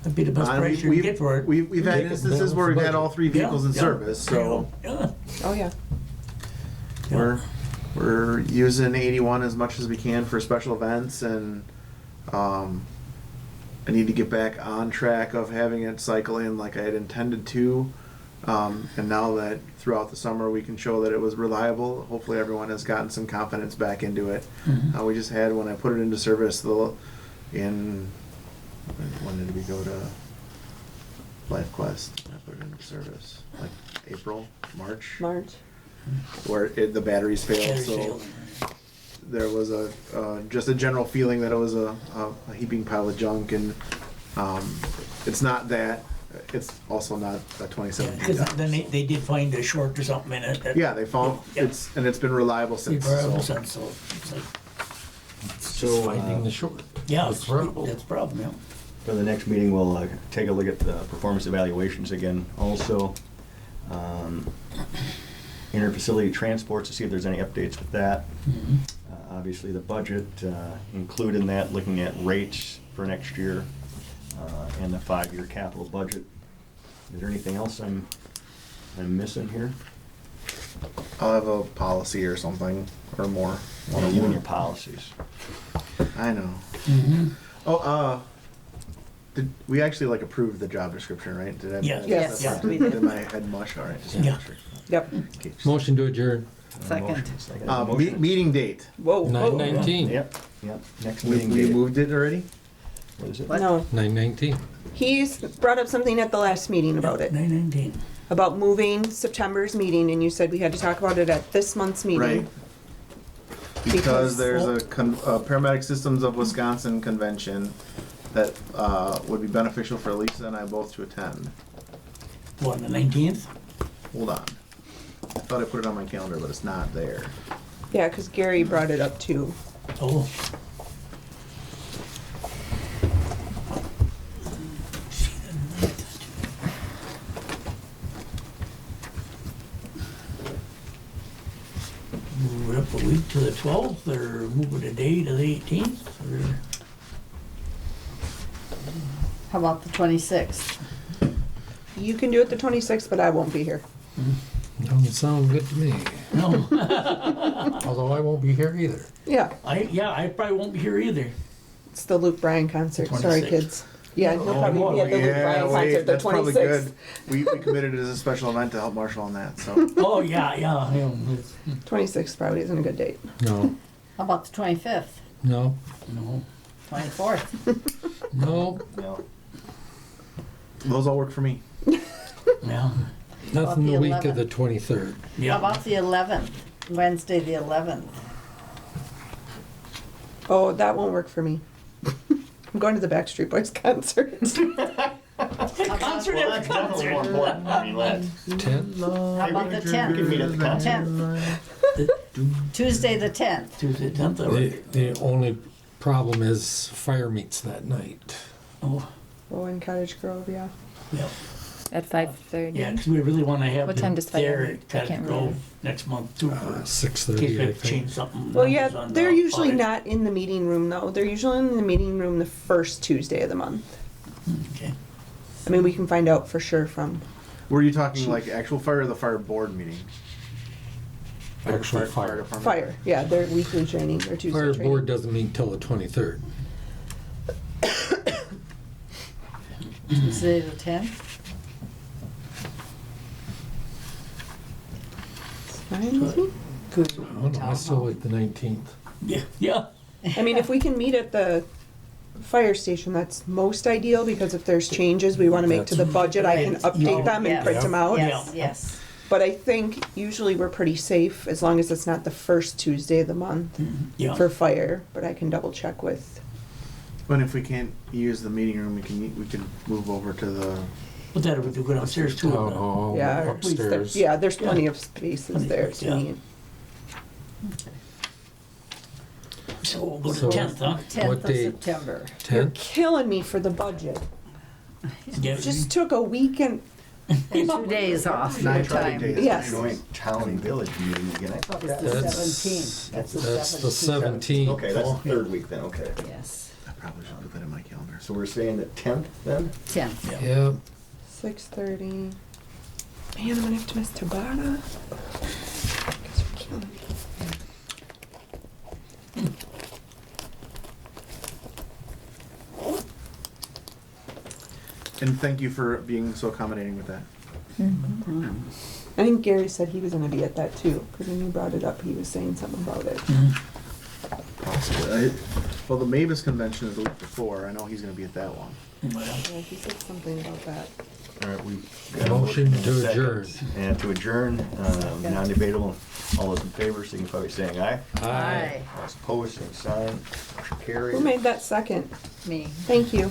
Speaker 7: That'd be the best
Speaker 6: and
Speaker 7: price you can get for it.
Speaker 6: We've had
Speaker 9: Take it
Speaker 6: instances
Speaker 9: down
Speaker 6: where
Speaker 9: for
Speaker 6: we've had
Speaker 9: budget.
Speaker 6: all three vehicles in
Speaker 7: Yeah,
Speaker 6: service. So
Speaker 7: yeah.
Speaker 8: Oh yeah.
Speaker 6: we're using 81 as much as we can for special events, and I need to get back on track of having it cycle in like I had intended to. And now that throughout the summer we can show that it was reliable, hopefully everyone has gotten some confidence back into it.
Speaker 7: Mhm.
Speaker 6: We just had, when I put it into service, when did we go to Life Quest? I put it into service like April, March, where the batteries failed.
Speaker 7: Batteries
Speaker 6: So
Speaker 7: failed.
Speaker 6: there was just a general feeling that it was a heaping pile of junk, and it's not that. It's also not a
Speaker 7: Yeah,
Speaker 6: 2017.
Speaker 7: because then they did find a short or something in it.
Speaker 6: Yeah, they found
Speaker 7: Yeah.
Speaker 6: it's been reliable since.
Speaker 7: Variable
Speaker 6: So.
Speaker 7: sense, so it's like,
Speaker 1: So,
Speaker 9: Finding the short.
Speaker 7: yeah,
Speaker 9: That's
Speaker 7: it's,
Speaker 9: the problem.
Speaker 7: that's the problem, yeah.
Speaker 1: for the next meeting, we'll take a look at the performance evaluations again. Also, interfacility transports to see if there's any updates with that.
Speaker 7: Mhm.
Speaker 1: Obviously, the budget, include in that, looking at rates for next year, and the 5-year capital budget. Is there anything else I'm missing here?
Speaker 6: I'll have a policy or something or more.
Speaker 1: One of you and your policies.
Speaker 6: I know.
Speaker 7: Mhm.
Speaker 6: Oh, did we actually approved the job description, right? Did I?
Speaker 7: Yeah.
Speaker 8: Yes,
Speaker 6: Did,
Speaker 8: we did.
Speaker 6: did my head mush? All right. Just
Speaker 7: Yeah.
Speaker 6: make sure.
Speaker 8: Yep.
Speaker 6: Okay, just-
Speaker 9: Motion to adjourn.
Speaker 2: Second.
Speaker 1: Motion.
Speaker 6: Meeting date.
Speaker 8: Whoa.
Speaker 9: 9:19.
Speaker 1: Yep, Next
Speaker 6: We
Speaker 1: meeting date.
Speaker 6: moved it already.
Speaker 1: What is it?
Speaker 8: No,
Speaker 9: 9:19.
Speaker 8: he's brought up something at the last meeting about it,
Speaker 7: 919.
Speaker 8: about moving September's meeting, and you said we had to talk about it at this month's meeting.
Speaker 6: Right. Because
Speaker 8: Because-
Speaker 6: there's a Paramedic Systems of Wisconsin convention that would be beneficial for Lisa and I both to attend.
Speaker 7: What, the 19th?
Speaker 6: Hold on. I thought I put it on my calendar, but it's not there.
Speaker 8: Yeah, because Gary brought it up too.
Speaker 7: Oh. Move it up a week to the 12th, or move it a day to the 18th, or?
Speaker 2: How about the 26th?
Speaker 8: You can do it the 26th, but I won't be here.
Speaker 9: Doesn't sound good to me.
Speaker 7: No.
Speaker 9: Although I won't be here either.
Speaker 8: Yeah,
Speaker 7: I probably won't be here either.
Speaker 8: it's the Luke Bryan concert. Sorry,
Speaker 7: 26th.
Speaker 8: kids. Yeah, he'll
Speaker 7: Oh,
Speaker 8: probably be at the Luke Bryan concert the
Speaker 6: that's probably
Speaker 8: 26th.
Speaker 6: good. We committed it as a special event to help Marshall on that, so.
Speaker 7: Oh, yeah, it's-
Speaker 8: 26th probably isn't a good date.
Speaker 9: No,
Speaker 2: How about the 25th,
Speaker 9: no,
Speaker 7: no.
Speaker 2: 24th?
Speaker 9: no,
Speaker 1: No.
Speaker 6: Those all work for me.
Speaker 7: Yeah,
Speaker 9: nothing
Speaker 2: the
Speaker 9: the week of
Speaker 2: 11th?
Speaker 9: the 23rd.
Speaker 2: How
Speaker 7: yeah.
Speaker 2: about the 11th, Wednesday, the 11th?
Speaker 8: Oh, that won't work for me. I'm going to the Backstreet Boys concert.
Speaker 7: Concert after concert.
Speaker 1: important. I mean, let's.
Speaker 9: 10th?
Speaker 2: How about the
Speaker 1: We can meet at the
Speaker 2: 10th?
Speaker 1: concert.
Speaker 2: 10th, Tuesday, the 10th.
Speaker 7: Tuesday, 10th,
Speaker 9: The only problem is fire meets that night.
Speaker 7: Oh,
Speaker 8: Oh, in Cottage Grove, yeah.
Speaker 7: yeah.
Speaker 4: At 5:30.
Speaker 7: Yeah, because we really want to have
Speaker 4: What
Speaker 7: it
Speaker 4: time does fire
Speaker 7: there
Speaker 4: meet?
Speaker 7: at
Speaker 4: I
Speaker 7: Cottage
Speaker 4: can't
Speaker 7: Grove
Speaker 4: remember.
Speaker 7: next month too. For in case
Speaker 9: 6:30,
Speaker 7: we
Speaker 9: I
Speaker 7: have to change
Speaker 9: think.
Speaker 7: something.
Speaker 8: Well, yeah,
Speaker 7: on
Speaker 8: they're
Speaker 7: the
Speaker 8: usually
Speaker 7: audit.
Speaker 8: not in the meeting room though. They're usually in the meeting room the first Tuesday of the month.
Speaker 7: Okay.
Speaker 8: I mean, we can find out for sure from.
Speaker 6: Were you talking like actual fire or the fire board meeting?
Speaker 9: Actual fire.
Speaker 6: department?
Speaker 8: Fire, yeah, their weekly training or Tuesday
Speaker 9: Fire
Speaker 8: training.
Speaker 9: board doesn't meet till the 23rd.
Speaker 2: Tuesday, the 10th?
Speaker 8: Fine with me.
Speaker 2: Good.
Speaker 9: I don't know, I still like the 19th.
Speaker 7: Yeah, yeah.
Speaker 8: I mean, if we can meet at the fire station, that's most ideal because if there's changes we want to make to the budget, I can
Speaker 7: Right.
Speaker 8: update
Speaker 7: Yeah.
Speaker 8: them and
Speaker 2: Yes.
Speaker 8: print them out.
Speaker 2: Yes, yes.
Speaker 8: But I think usually we're pretty safe as long as it's not the first Tuesday of the month
Speaker 7: Yeah.
Speaker 8: for fire, but I can double check with.
Speaker 6: But if we can't use the meeting room, we can move over to the.
Speaker 7: But that would go downstairs too.
Speaker 5: Town hall,
Speaker 8: Yeah, or at least there-
Speaker 5: upstairs.
Speaker 8: yeah, there's plenty of spaces there to
Speaker 7: Yeah.
Speaker 8: meet.
Speaker 7: So we'll go to
Speaker 5: So-
Speaker 7: 10th, huh?
Speaker 2: 10th
Speaker 9: What
Speaker 2: of
Speaker 9: date?
Speaker 2: September.
Speaker 8: You're
Speaker 9: 10th?
Speaker 8: killing me for the budget.
Speaker 7: Yeah,
Speaker 8: Just took a weekend.
Speaker 2: And 2 days off your
Speaker 6: Nine
Speaker 2: time.
Speaker 6: days.
Speaker 8: Yes.
Speaker 1: Joint town and village meeting again. I thought
Speaker 2: It's
Speaker 1: that.
Speaker 2: the
Speaker 9: That's-
Speaker 2: 17th. That's the 17th.
Speaker 9: That's the 17th.
Speaker 1: Okay, that's the third week then, okay.
Speaker 2: Yes,
Speaker 6: I probably should put that in my calendar.
Speaker 1: So we're saying the 10th then?
Speaker 2: 10th.
Speaker 7: Yeah.
Speaker 9: Yeah,
Speaker 8: 6:30. Man, I'm gonna have to miss Tabata. Guys are killing me.
Speaker 6: And thank you for being so accommodating with that.
Speaker 8: I think Gary said he was gonna be at that too, because when you brought it up, he was saying something about it.
Speaker 6: Possibly. Well, the Mavis convention is the week before. I know he's going to be at that one.
Speaker 7: Well,
Speaker 8: Yeah, he said something about that.
Speaker 1: All right, we got a
Speaker 9: Motion to
Speaker 1: second.
Speaker 9: adjourn.
Speaker 1: And to adjourn, non-debatable, all those in favor, signify by saying aye.
Speaker 2: Aye.
Speaker 1: All those opposed, same sign, motion carried.
Speaker 8: Who made that second?
Speaker 2: Me.
Speaker 8: Thank you.